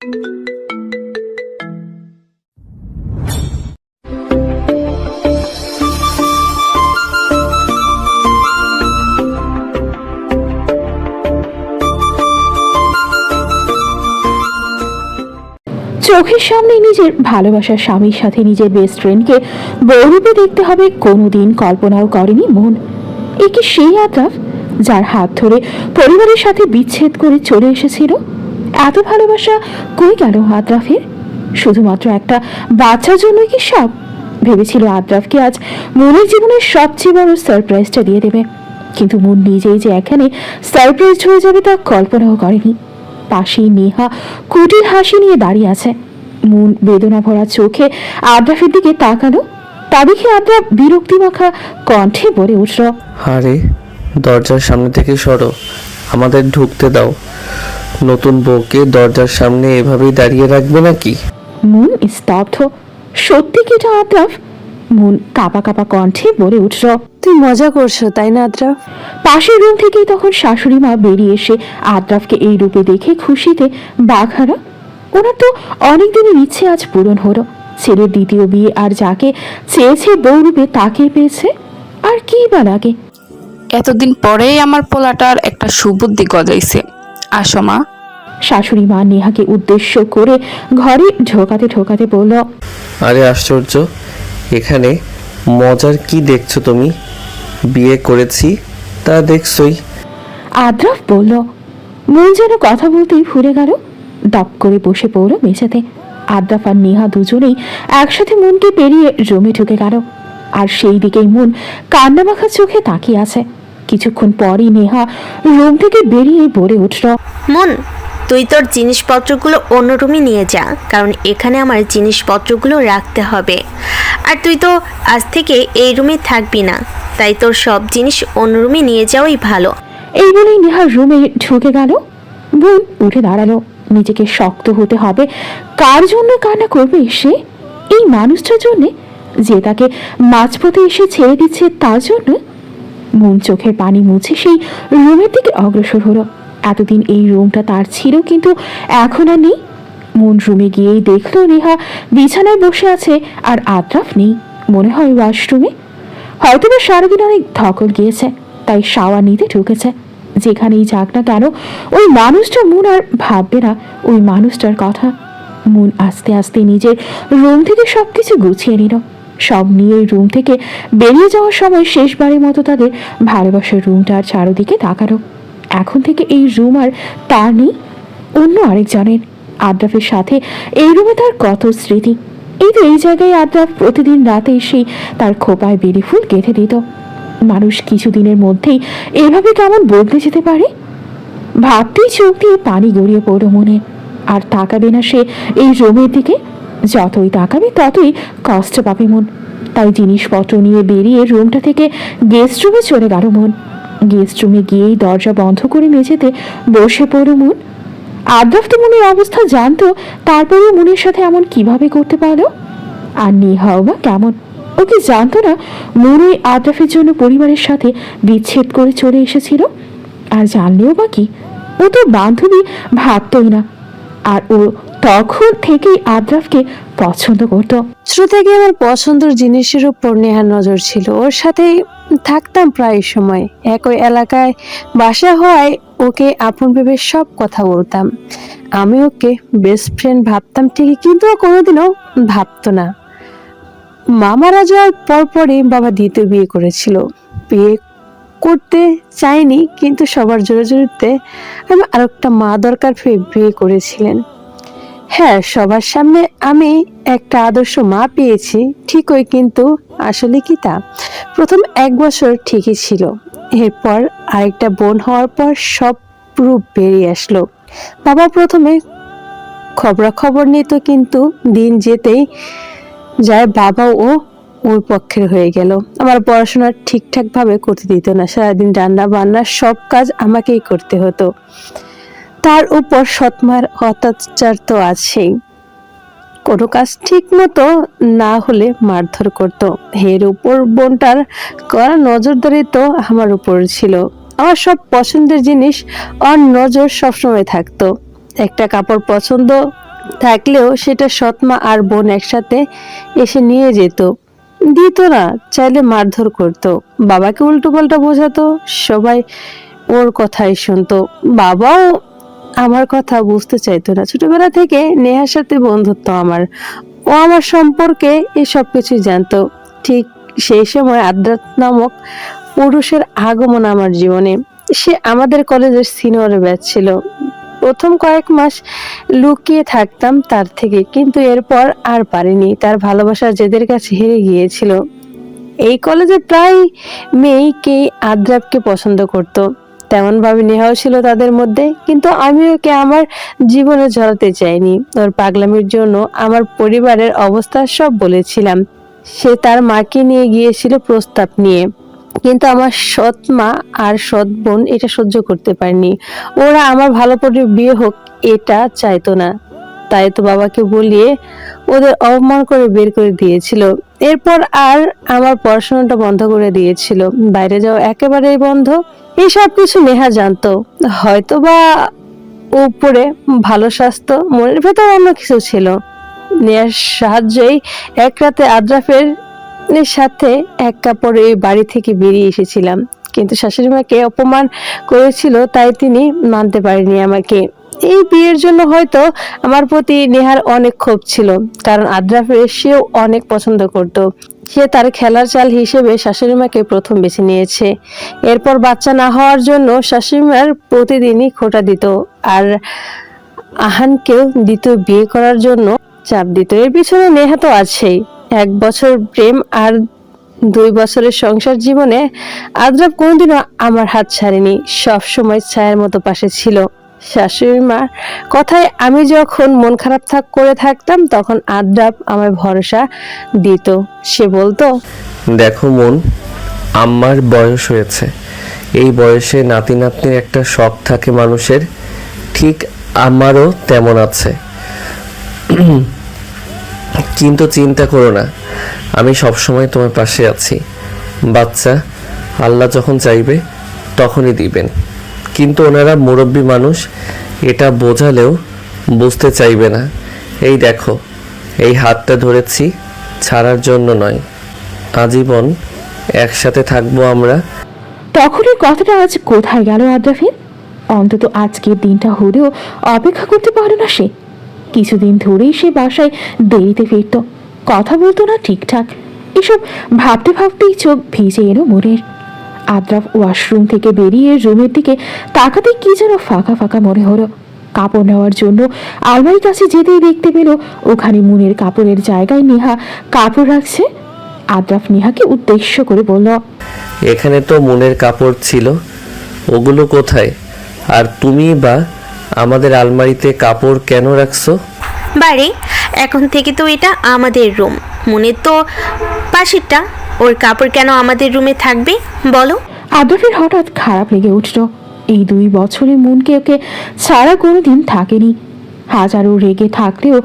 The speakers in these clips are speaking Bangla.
চোখের সামনে নিজের ভালোবাসার স্বামীর সাথে নিজের বেস্ট ফ্রেন্ডকে বউরূপে দেখতে হবে কোনোদিন কল্পনাও করেনি মন। এ কি সেই আদ্রাফ যার হাত ধরে পরিবারের সাথে বিচ্ছেদ করে চলে এসেছিল? এত ভালোবাসা কই গেল আদ্রাফের? শুধুমাত্র একটা বাচ্চার জন্যই কি সব? ভেবেছিল আদ্রাফকে আজ মনের জীবনের সবচেয়ে বড় সারপ্রাইজটা দিয়ে দেবে, কিন্তু মন নিজেই যে এখানে সারপ্রাইজ হয়ে যাবে তা কল্পনাও করেনি। পাশেই নেহা কুটির হাসি নিয়ে দাঁড়িয়ে আছে। মন বেদনা ভরা চোখে আদ্রাফের দিকে তাকালো। তা দেখে আদ্রাফ বিরক্তি মাখা কণ্ঠে বলে উঠল, আরে দরজার সামনে থেকে সরো, আমাদের ঢুকতে দাও। নতুন বউকে দরজার সামনে এভাবেই দাঁড়িয়ে রাখবে নাকি? মন স্তব্ধ। সত্যি কি এটা আদ্রাফ? মন কাঁপা কাঁপা কণ্ঠে বলে উঠল, তুই মজা করছো তাই না আদ্রাফ? পাশের রুম থেকেই তখন শাশুড়ি মা বেরিয়ে এসে আদ্রাফকে এই রূপে দেখে খুশিতে বাঘারা। ওনার তো অনেকদিনের ইচ্ছে আজ পূরণ হলো। ছেলের দ্বিতীয় বিয়ে, আর যাকে চেয়েছে বউ রূপে তাকে পেয়েছে। আর কি বা লাগে? এতদিন পরেই আমার পোলাটার একটা সুবুদ্ধি গজাইছে। আসো মা। শাশুড়ি মা নেহাকে উদ্দেশ্য করে ঘরে ঢোকাতে ঢোকাতে বলল, আরে আশ্চর্য, এখানে মজার কি দেখছো তুমি? বিয়ে করেছি তা দেখছই। আদ্রাফ বলল। মন যেন কথা বলতেই ভুলে গেল। দপ করে বসে পড়ল মেঝেতে। আদ্রাফ আর নেহা দুজনেই একসাথে মনকে পেরিয়ে রুমে ঢুকে গেল। আর সেই দিকেই মন কান্না মাখা চোখে তাকিয়ে আছে। কিছুক্ষণ পরই নেহা রুম থেকে বেরিয়ে বলে উঠল, মন, তুই তোর জিনিসপত্রগুলো অন্য রুমে নিয়ে যা, কারণ এখানে আমার জিনিসপত্রগুলো রাখতে হবে। আর তুই তো আজ থেকে এই রুমে থাকবি না, তাই তোর সব জিনিস অন্য রুমে নিয়ে যাওয়াই ভালো। এই বলেই নেহা রুমে ঢুকে গেল। বোন উঠে দাঁড়ালো। নিজেকে শক্ত হতে হবে। কার জন্য কান্না করবে সে? এই মানুষটার জন্য যে তাকে মাঝপথে এসে ছেড়ে দিচ্ছে, তার জন্য? মন চোখের পানি মুছে সেই রুমের দিকে অগ্রসর হলো। এতদিন এই রুমটা তার ছিল, কিন্তু এখন আর নেই। মন রুমে গিয়েই দেখলো নেহা বিছানায় বসে আছে, আর আদ্রাফ নেই। মনে হয় ওয়াশরুমে। হয়তো বা সারাদিন অনেক ধকল গিয়েছে, তাই শাওয়ার নিতে ঢুকেছে। যেখানেই যাক না কেন, ওই মানুষটা মন আর ভাববে না ওই মানুষটার কথা। মন আস্তে আস্তে নিজের রুম থেকে সবকিছু গুছিয়ে নিল। সব নিয়ে রুম থেকে বেরিয়ে যাওয়ার সময় শেষবারের মতো তাদের ভালোবাসার রুমটার চারদিকে তাকালো। এখন থেকে এই রুম আর তার নেই, অন্য আরেকজনের। আদ্রাফের সাথে এই রুমে তার কত স্মৃতি। এই জায়গায় আদ্রাফ প্রতিদিন রাতে এসেই তার খোপায় বেলি ফুল গেঁথে দিত। মানুষ কিছুদিনের মধ্যেই এভাবে কেমন বদলে যেতে পারে? ভাবতেই চোখ দিয়ে পানি গড়িয়ে পড়ল মনে। আর তাকাবে না সে এই রুমের দিকে। যতই তাকাবে ততই কষ্ট পাবে মন। তাই জিনিসপত্র নিয়ে বেরিয়ে রুমটা থেকে গেস্ট রুমে চলে গেল মন। গেস্ট রুমে গিয়েই দরজা বন্ধ করে মেঝেতে বসে পড়ল মন। আদ্রাফ তো মনের অবস্থা জানতো, তারপরেও মনের সাথে এমন কিভাবে করতে পারলো? আর নেহাও বা কেমন? ও কি জানতো না মন ওই আদ্রাফের জন্য পরিবারের সাথে বিচ্ছেদ করে চলে এসেছিল? আর জানলেও বা কি, ও তো বান্ধবী ভাবতই না। আর ও তখন থেকেই আদ্রাফকে পছন্দ করতো। ছোট থেকে আমার পছন্দের জিনিসের উপর নেহার নজর ছিল। ওর সাথে থাকতাম প্রায় সময়, একই এলাকায় বাসা হওয়ায় ওকে আপন ভেবে সব কথা বলতাম। আমি ওকে বেস্ট ফ্রেন্ড ভাবতাম ঠিকই, কিন্তু ও কোনোদিনও ভাবতো না। মা মারা যাওয়ার পরপরই বাবা দ্বিতীয় বিয়ে করেছিল। বিয়ে করতে চাইনি, কিন্তু সবার জোরে জোরেতে আমি আরেকটা মা দরকার পেয়ে বিয়ে করেছিলেন। হ্যাঁ, সবার সামনে আমি একটা আদর্শ মা পেয়েছি ঠিকই, কিন্তু আসলে কি তা? প্রথম 1 বছর ঠিকই ছিল। এরপর আরেকটা বোন হওয়ার পর সব রূপ বেরিয়ে আসলো। বাবা প্রথমে খবরাখবর নিত, কিন্তু দিন যেতেই যায় বাবাও ওর পক্ষের হয়ে গেল। আমার পড়াশোনা ঠিকঠাক ভাবে করতে দিত না। সারাদিন রান্না বান্না সব কাজ আমাকেই করতে হতো। তার উপর সৎমার অত্যাচার তো আছেই। কোনো কাজ ঠিক মতো না হলে মারধর করতো। এর উপর বোনটার করা নজরদারি তো আমার উপর ছিল। আমার সব পছন্দের জিনিস ওর নজর সবসময় থাকতো। একটা কাপড় পছন্দ থাকলেও সেটা সৎমা আর বোন একসাথে এসে নিয়ে যেত, দিত না, চাইলে মারধর করতো, বাবাকে উল্টো পাল্টা বোঝাতো, সবাই ওর কথাই শুনতো। বাবাও আমার কথা বুঝতে চাইতো না। ছোটবেলা থেকে নেহার সাথে বন্ধুত্ব আমার, ও আমার সম্পর্কে এসব কিছুই জানতো। ঠিক সেই সময় আদ্রাত নামক পুরুষের আগমন আমার জীবনে। সে আমাদের কলেজের সিনিয়র ব্যাচ ছিল। প্রথম কয়েক মাস লুকিয়ে থাকতাম তার থেকে, কিন্তু এরপর আর পারিনি। তার ভালোবাসা জেদের কাছে হেরে গিয়েছিল। এই কলেজে প্রায় মেয়েকেই আদ্রাবকে পছন্দ করত, তেমন ভাবে নেহাও ছিল তাদের মধ্যে, কিন্তু আমি ওকে আমার জীবনে জড়াতে চাইনি। ওর পাগলামির জন্য আমার পরিবারের অবস্থা সব বলেছিলাম। সে তার মাকে নিয়ে গিয়েছিল প্রস্তাব নিয়ে, কিন্তু আমার সৎ মা আর সৎ বোন এটা সহ্য করতে পারেনি। ওরা আমার ভালো করে বিয়ে হোক এটা চাইতো না, তাই তো বাবাকে বলিয়ে ওদের অপমান করে বের করে দিয়েছিল। এরপর আর আমার পড়াশোনাটা বন্ধ করে দিয়েছিল, বাইরে যাওয়া একেবারেই বন্ধ। এইসব কিছু নেহা জানতো, হয়তো বা উপরে ভালো স্বাস্থ্য, মনের ভেতর অন্য কিছু ছিল। নেহার সাহায্যেই এক রাতে আদ্রাফের সাথে এক কাপড়ে এই বাড়ি থেকে বেরিয়ে এসেছিলাম, কিন্তু শাশুড়ি মাকে অপমান করেছিল তাই তিনি মানতে পারেনি আমাকে। এই বিয়ের জন্য হয়তো আমার প্রতি নেহার অনেক ক্ষোভ ছিল, কারণ আদ্রাফের সেও অনেক পছন্দ করত। সে তার খেলার চাল হিসেবে শাশুড়ি মাকে প্রথম বেছে নিয়েছে। এরপর বাচ্চা না হওয়ার জন্য শাশুড়ি মার প্রতিদিনই খোঁটা দিত, আর আহানকেও দ্বিতীয় বিয়ে করার জন্য চাপ দিত। এর পিছনে নেহা তো আছেই। 1 বছর প্রেম আর 2 বছরের সংসার জীবনে আদ্রাব কোনোদিনও আমার হাত ছাড়েনি, সব সময় ছায়ার মতো পাশে ছিল। শাশুড়ি মার কথায় আমি যখন মন খারাপ করে থাকতাম তখন আদ্রাব আমায় ভরসা দিত। সে বলতো, দেখো মন, আম্মার বয়স হয়েছে, এই বয়সে নাতি নাতনির একটা শখ থাকে মানুষের, ঠিক আমারও তেমন আছে। কিন্তু চিন্তা করো না, আমি সবসময় তোমার পাশে আছি। বাচ্চা আল্লাহ যখন চাইবে তখনই দিবেন, কিন্তু ওনারা মুরব্বী মানুষ, এটা বোঝালেও বুঝতে চাইবে না। এই দেখো, এই হাতটা ধরেছি, ছাড়ার জন্য নয়, আজীবন একসাথে থাকবো আমরা। তখনই কথাটা আজ কোথায় গেল আদ্রাফের? অন্তত আজকের দিনটা হলেও অপেক্ষা করতে পারো না সে? কিছুদিন ধরেই সে বাসায় দেরিতে ফিরত, কথা বলতো না ঠিকঠাক। এসব ভাবতে ভাবতেই চোখ ভিজে এলো মনের। আদ্রাফ ওয়াশরুম থেকে বেরিয়ে রুমের দিকে তাকাতে কি যেন ফাঁকা ফাঁকা মনে হলো। কাপড় নেওয়ার জন্য আলমারির কাছে যেতেই দেখতে পেল ওখানে মুনের কাপড়ের জায়গায় নেহা কাপড় রাখছে। আদ্রাফ নেহাকে উদ্দেশ্য করে বলল, এখানে তো মনের কাপড় ছিল, ওগুলো কোথায়? আর তুমি বা আমাদের আলমারিতে কাপড় কেন রাখছো? বারে, এখন থেকে তো এটা আমাদের রুম, মনের তো পাশেরটা, ওর কাপড় কেন আমাদের রুমে থাকবে বলো? আদ্রাফের হঠাৎ খারাপ লেগে উঠল। এই 2 বছরে মনকে ওকে ছাড়া কোনোদিন থাকেনি। হাজারো রেগে থাকলেও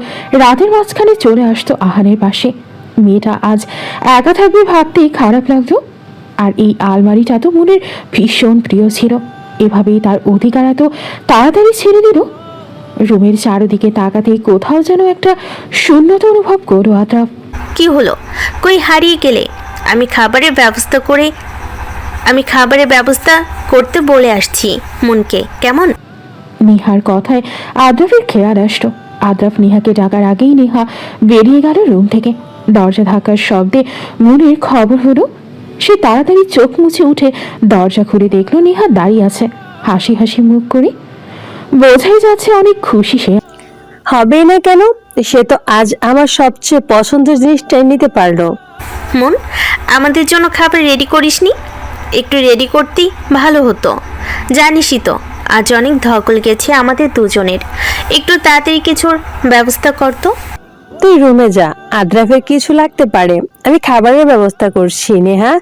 রাতের মাঝখানে চলে আসতো আহানের পাশে। মেয়েটা আজ একা থাকবে ভাবতেই খারাপ লাগলো। আর এই আলমারিটা তো মনের ভীষণ প্রিয় ছিল, এভাবেই তার অধিকার এত তাড়াতাড়ি ছেড়ে দিল। রুমের চারদিকে তাকাতেই কোথাও যেন একটা শূন্যতা অনুভব করলো আদ্রাফ। কি হলো, কই হারিয়ে গেলে? আমি খাবারের ব্যবস্থা করতে বলে আসছি মনকে, কেমন? নেহার কথায় আদ্রাফের খেয়াল আসলো। আদ্রাফ নেহাকে ডাকার আগেই নেহা বেরিয়ে গেল রুম থেকে। দরজা ধাক্কার শব্দে মনের খবর হলো। সে তাড়াতাড়ি চোখ মুছে উঠে দরজা খুলে দেখলো নেহা দাঁড়িয়ে আছে, হাসি হাসি মুখ করে। বোঝাই যাচ্ছে অনেক খুশি সে। হবেই না কেন, সে তো আজ আমার সবচেয়ে পছন্দের জিনিসটাই নিতে পারলো। মন, আমাদের জন্য খাবার রেডি করিসনি? একটু রেডি করতেই ভালো হতো। জানিসই তো আজ অনেক ধকল গেছে আমাদের দুজনের, একটু তাড়াতাড়ি কিছুর ব্যবস্থা করতো। তুই রুমে যা, আদ্রাফের কিছু লাগতে পারে, আমি খাবারের ব্যবস্থা করছি। নেহা,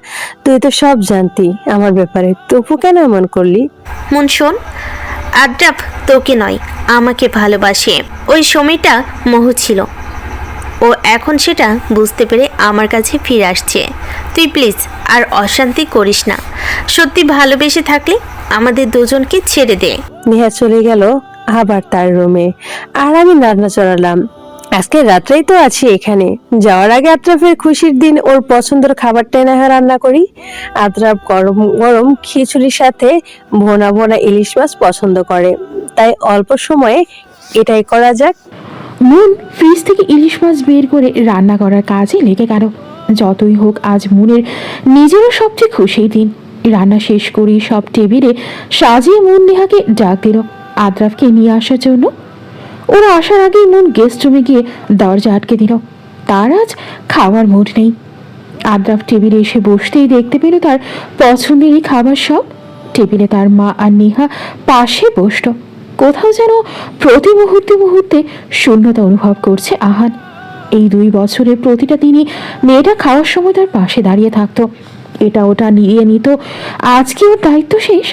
তুই তো সব জানতি আমার ব্যাপারে, তবু কেন এমন করলি? মন শোন, আদ্রাফ তোকে নয় আমাকে ভালোবাসে। ওই সময়টা মোহ ছিল, ও এখন সেটা বুঝতে পেরে আমার কাছে ফিরে আসছে। তুই প্লিজ আর অশান্তি করিস না, সত্যি ভালোবেসে থাকলে আমাদের দুজনকে ছেড়ে দে। নেহা চলে গেল আবার তার রুমে, আর আমি রান্না চড়ালাম। আজকে রাত্রেই তো আছি এখানে, যাওয়ার আগে আদ্রাফের খুশির দিন ওর পছন্দের খাবারটাই না হয় রান্না করি। আদ্রাফ গরম গরম খিচুড়ির সাথে ভোনা ভোনা ইলিশ মাছ পছন্দ করে, তাই অল্প সময়ে এটাই করা যাক। মুন ফ্রিজ থেকে ইলিশ মাছ বের করে রান্না করার কাজে লেগে গেল। যতই হোক আজ মুনের নিজেরও সবচেয়ে খুশির দিন। রান্না শেষ করে সব টেবিলে সাজিয়ে মুন নেহাকে ডাক দিল আদ্রাফকে নিয়ে আসার জন্য। ওরা আসার আগেই মুন গেস্ট রুমে গিয়ে দরজা আটকে দিল। তার আজ খাওয়ার মুড নেই। আদ্রাফ টেবিলে এসে বসতেই দেখতে পেল তার পছন্দেরই খাবার সব। টেবিলে তার মা আর নেহা পাশে বসল। কোথাও যেন প্রতি মুহূর্তে মুহূর্তে শূন্যতা অনুভব করছে আহান। এই 2 বছরে প্রতিটা দিনই মেয়েটা খাওয়ার সময় তার পাশে দাঁড়িয়ে থাকতো, এটা ওটা নিয়ে নিত। আজকে ওর দায়িত্ব শেষ।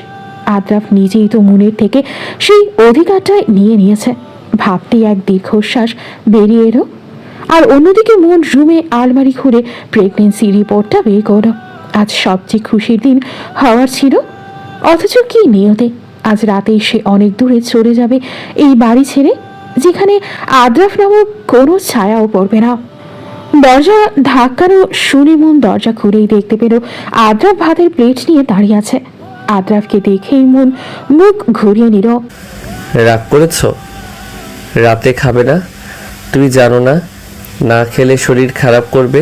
আদ্রাফ নিজেই তো মনের থেকে সেই অধিকারটা নিয়ে নিয়েছে। ভাবতেই এক দীর্ঘশ্বাস বেরিয়ে এলো। আর অন্যদিকে মন রুমে আলমারি খুলে প্রেগনেন্সি রিপোর্টটা বের করল। আজ সবচেয়ে খুশির দিন হওয়ার ছিল, অথচ কি নিয়তে আজ রাতেই সে অনেক দূরে চলে যাবে এই বাড়ি ছেড়ে, যেখানে আদ্রাফ নামক কোনো ছায়াও পড়বে না। দরজা ধাক্কানো শুনে মন দরজা খুলেই দেখতে পেল আদ্রাফ ভাতের প্লেট নিয়ে দাঁড়িয়ে আছে। আদ্রাফকে দেখেই মন মুখ ঘুরিয়ে নিল। রাগ করেছ? রাতে খাবে না? তুমি জানো না, না খেলে শরীর খারাপ করবে।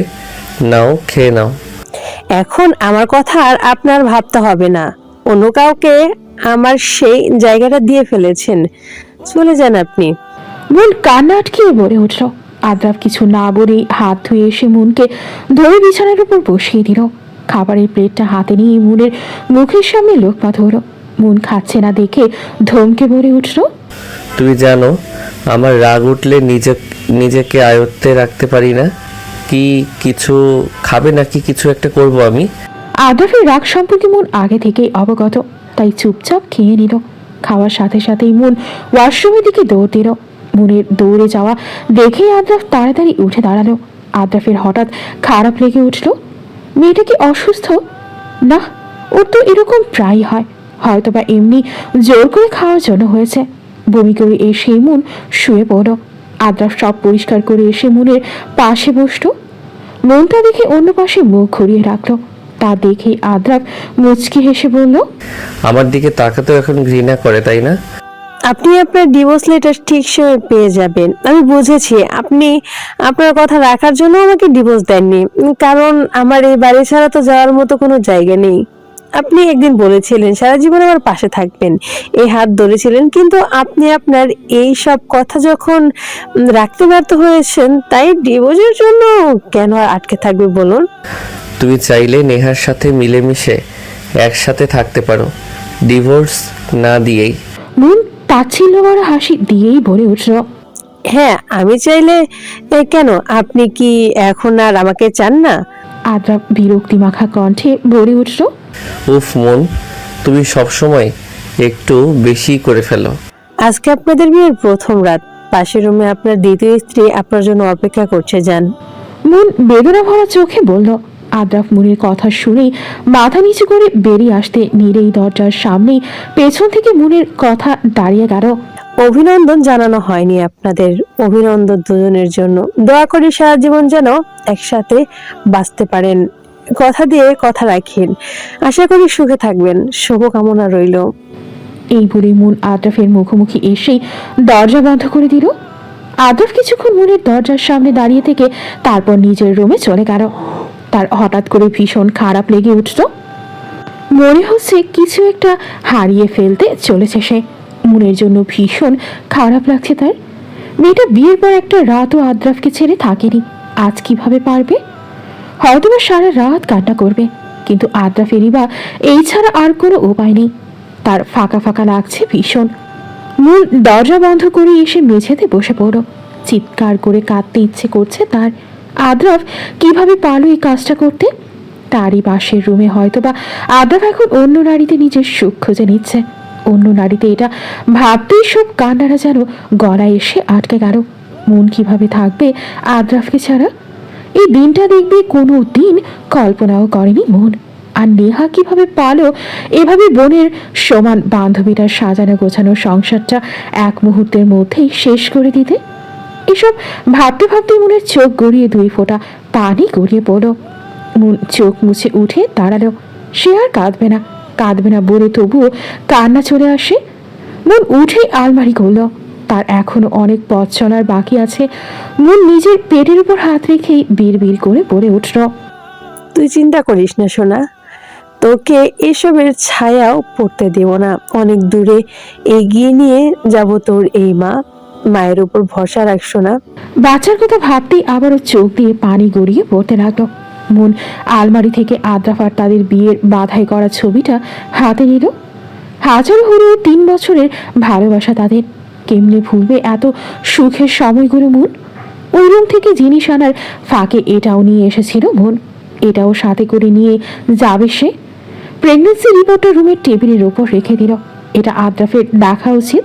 নাও, খেয়ে নাও। এখন আমার কথা আর আপনার ভাবতে হবে না, অন্য কাউকে আমার সেই জায়গাটা দিয়ে ফেলেছেন, চলে যান আপনি। মন কান্না আটকিয়ে বলে উঠল। আদ্রাফ কিছু না বলেই হাত ধুয়ে এসে মুনকে ধরে বিছানার উপর বসিয়ে দিল। খাবারের প্লেটটা হাতে নিয়ে মুনের মুখের সামনে লোকমা ধরল। মুন খাচ্ছে না দেখে ধমকে বলে উঠল, তুমি জানো আমার রাগ উঠলে নিজেকে আয়ত্তে রাখতে পারি না। কি কিছু খাবে নাকি কিছু একটা করব আমি? আদ্রাফের রাগ সম্পর্কে মন আগে থেকেই অবগত, তাই চুপচাপ খেয়ে নিল। খাওয়ার সাথে সাথেই মন ওয়াশরুমের দিকে দৌড় দিল। মনের দৌড়ে যাওয়া দেখেই আদ্রাফ তাড়াতাড়ি উঠে দাঁড়ালো। আদ্রাফের হঠাৎ খারাপ লেগে উঠল। মেয়েটা কি অসুস্থ? না, ওর তো এরকম প্রায়ই হয়, হয়তোবা এমনি জোর করে খাওয়ার জন্য হয়েছে। বমি করে এসে মন শুয়ে পড়ল। আদ্রাফ সব পরিষ্কার করে এসে মনের পাশে বসল। মনটা দেখে অন্য পাশে মুখ ঘুরিয়ে রাখলো। তা দেখেই আদ্রাফ মুচকি হেসে বলল, আমার দিকে তাকাতেও এখন ঘৃণা করে, তাই না? আপনি আপনার ডিভোর্স লেটার ঠিক সময় পেয়ে যাবেন। আমি বুঝেছি আপনি আপনার কথা রাখার জন্য আমাকে ডিভোর্স দেননি, কারণ আমার এই বাড়ি ছাড়া তো যাওয়ার মতো কোনো জায়গা নেই। আপনি একদিন বলেছিলেন সারা জীবন আমার পাশে থাকবেন, এই হাত ধরেছিলেন, কিন্তু আপনি আপনার এই সব কথা যখন রাখতে ব্যর্থ হয়েছেন, তাই ডিভোর্সের জন্য কেন আর আটকে থাকবে বলুন? তুমি চাইলে নেহার সাথে মিলেমিশে একসাথে থাকতে পারো, ডিভোর্স না দিয়েই। মন তাচ্ছিল্য ভরা হাসি দিয়েই বলে উঠল, হ্যাঁ আমি চাইলে। কেন, আপনি কি এখন আর আমাকে চান না? আদ্রাফ বিরক্তি মাখা কণ্ঠে বলে উঠল, উফ মন, তুমি সবসময় একটু বেশি করে ফেলো। আজকে আপনাদের বিয়ের প্রথম রাত, পাশের রুমে আপনার দ্বিতীয় স্ত্রী আপনার জন্য অপেক্ষা করছে, যান। মন বেদনা ভরা চোখে বলল। আদ্রাফ মুনের কথা শুনেই মাথা নিচু করে বেরিয়ে আসতে নিলেই দরজার সামনেই পেছন থেকে মুনের কথা দাঁড়িয়ে গেল। অভিনন্দন জানানো হয়নি আপনাদের, অভিনন্দন দুজনের জন্য। দোয়া করি সারা জীবন যেন একসাথে বাঁচতে পারেন, কথা দিয়ে কথা রাখেন, আশা করি সুখে থাকবেন, শুভকামনা রইল। এই বলে মুন আদ্রাফের মুখোমুখি এসেই দরজা বন্ধ করে দিল। আদ্রাফ কিছুক্ষণ মুনের দরজার সামনে দাঁড়িয়ে থেকে তারপর নিজের রুমে চলে গেল। তার হঠাৎ করে ভীষণ খারাপ লেগে উঠল। মনে হচ্ছে কিছু একটা হারিয়ে ফেলতে চলেছে সে। মুনের জন্য ভীষণ খারাপ লাগছে তার। মেয়েটা বিয়ের পর একটা রাতও আদ্রাফকে ছেড়ে থাকেনি, আজ কিভাবে পারবে? হয়তোবা সারা রাত কান্না করবে, কিন্তু আদ্রাফেরই বা এই ছাড়া আর কোনো উপায় নেই। তার ফাঁকা ফাঁকা লাগছে ভীষণ। মূল দরজা বন্ধ করে এসে মেঝেতে বসে পড়ল। চিৎকার করে কাঁদতে ইচ্ছে করছে তার। আদ্রাফ কিভাবে পারল এই কাজটা করতে? তারই পাশের রুমে হয়তোবা আদ্রাফ এখন অন্য নারীতে নিজের সুখ খুঁজে নিচ্ছে। অন্য নারীতে এটা ভাবতেই সব কান্নারা যেন গলায় এসে আটকে গেল। মন কিভাবে থাকবে আদ্রাফকে ছাড়া? এই দিনটা দেখবে কোনো দিন কল্পনাও করেনি মন। আর নেহা কিভাবে পালো এভাবে বোনের সমান বান্ধবীটার সাজানো গোছানো সংসারটা এক মুহূর্তের মধ্যেই শেষ করে দিতে। এসব ভাবতে ভাবতে মনের চোখ গড়িয়ে 2 ফোঁটা পানি গড়িয়ে পড়ল। মন চোখ মুছে উঠে দাঁড়ালো। সে আর কাঁদবে না বলে তবুও কান্না চলে আসে। মন উঠেই আলমারি করল। তার এখনো অনেক পথ চলার বাকি আছে। মন নিজের পেটের উপর হাত রেখেই বিড় করে বলে উঠল, তুই চিন্তা করিস না সোনা, তোকে এসবের ছায়াও পড়তে দেব না। অনেক দূরে এগিয়ে নিয়ে যাব তোর এই মায়ের উপর ভরসা রাখছো না। বাচ্চার কথা ভাবতেই আবারও চোখ দিয়ে পানি গড়িয়ে পড়তে লাগলো। মন আলমারি থেকে আদ্রাফ আর তাদের বিয়ের বাধাই করা ছবিটা হাতে নিল। হাজারো হলেও 3 বছরের ভালোবাসা তাদের। কেমনে ভুলবে এত সুখের সময়গুলো মন? ওই রুম থেকে জিনিস আনার ফাঁকে এটাও নিয়ে এসেছিল মন। এটাও সাথে করে নিয়ে যাবে সে। প্রেগনেন্সি রিপোর্টটা রুমের টেবিলের ওপর রেখে দিল। এটা আদ্রাফের দেখা উচিত।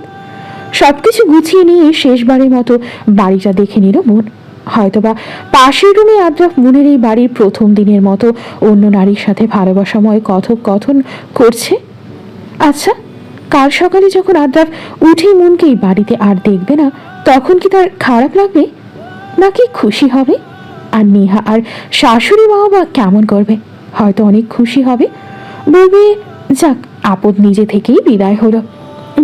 সবকিছু গুছিয়ে নিয়ে শেষবারের মতো বাড়িটা দেখে নিল মন। হয়তোবা পাশের রুমে আদ্রাফ মনের এই বাড়ির প্রথম দিনের মতো অন্য নারীর সাথে ভালোবাসাময় কথোপকথন করছে। আচ্ছা, কাল সকালে যখন আদ্রাফ উঠে মনকে এই বাড়িতে আর দেখবে না, তখন কি তার খারাপ লাগবে নাকি খুশি হবে? আর নেহা আর শাশুড়ি মা বা কেমন করবে? হয়তো অনেক খুশি হবে, বলবে যাক আপদ নিজে থেকেই বিদায় হলো।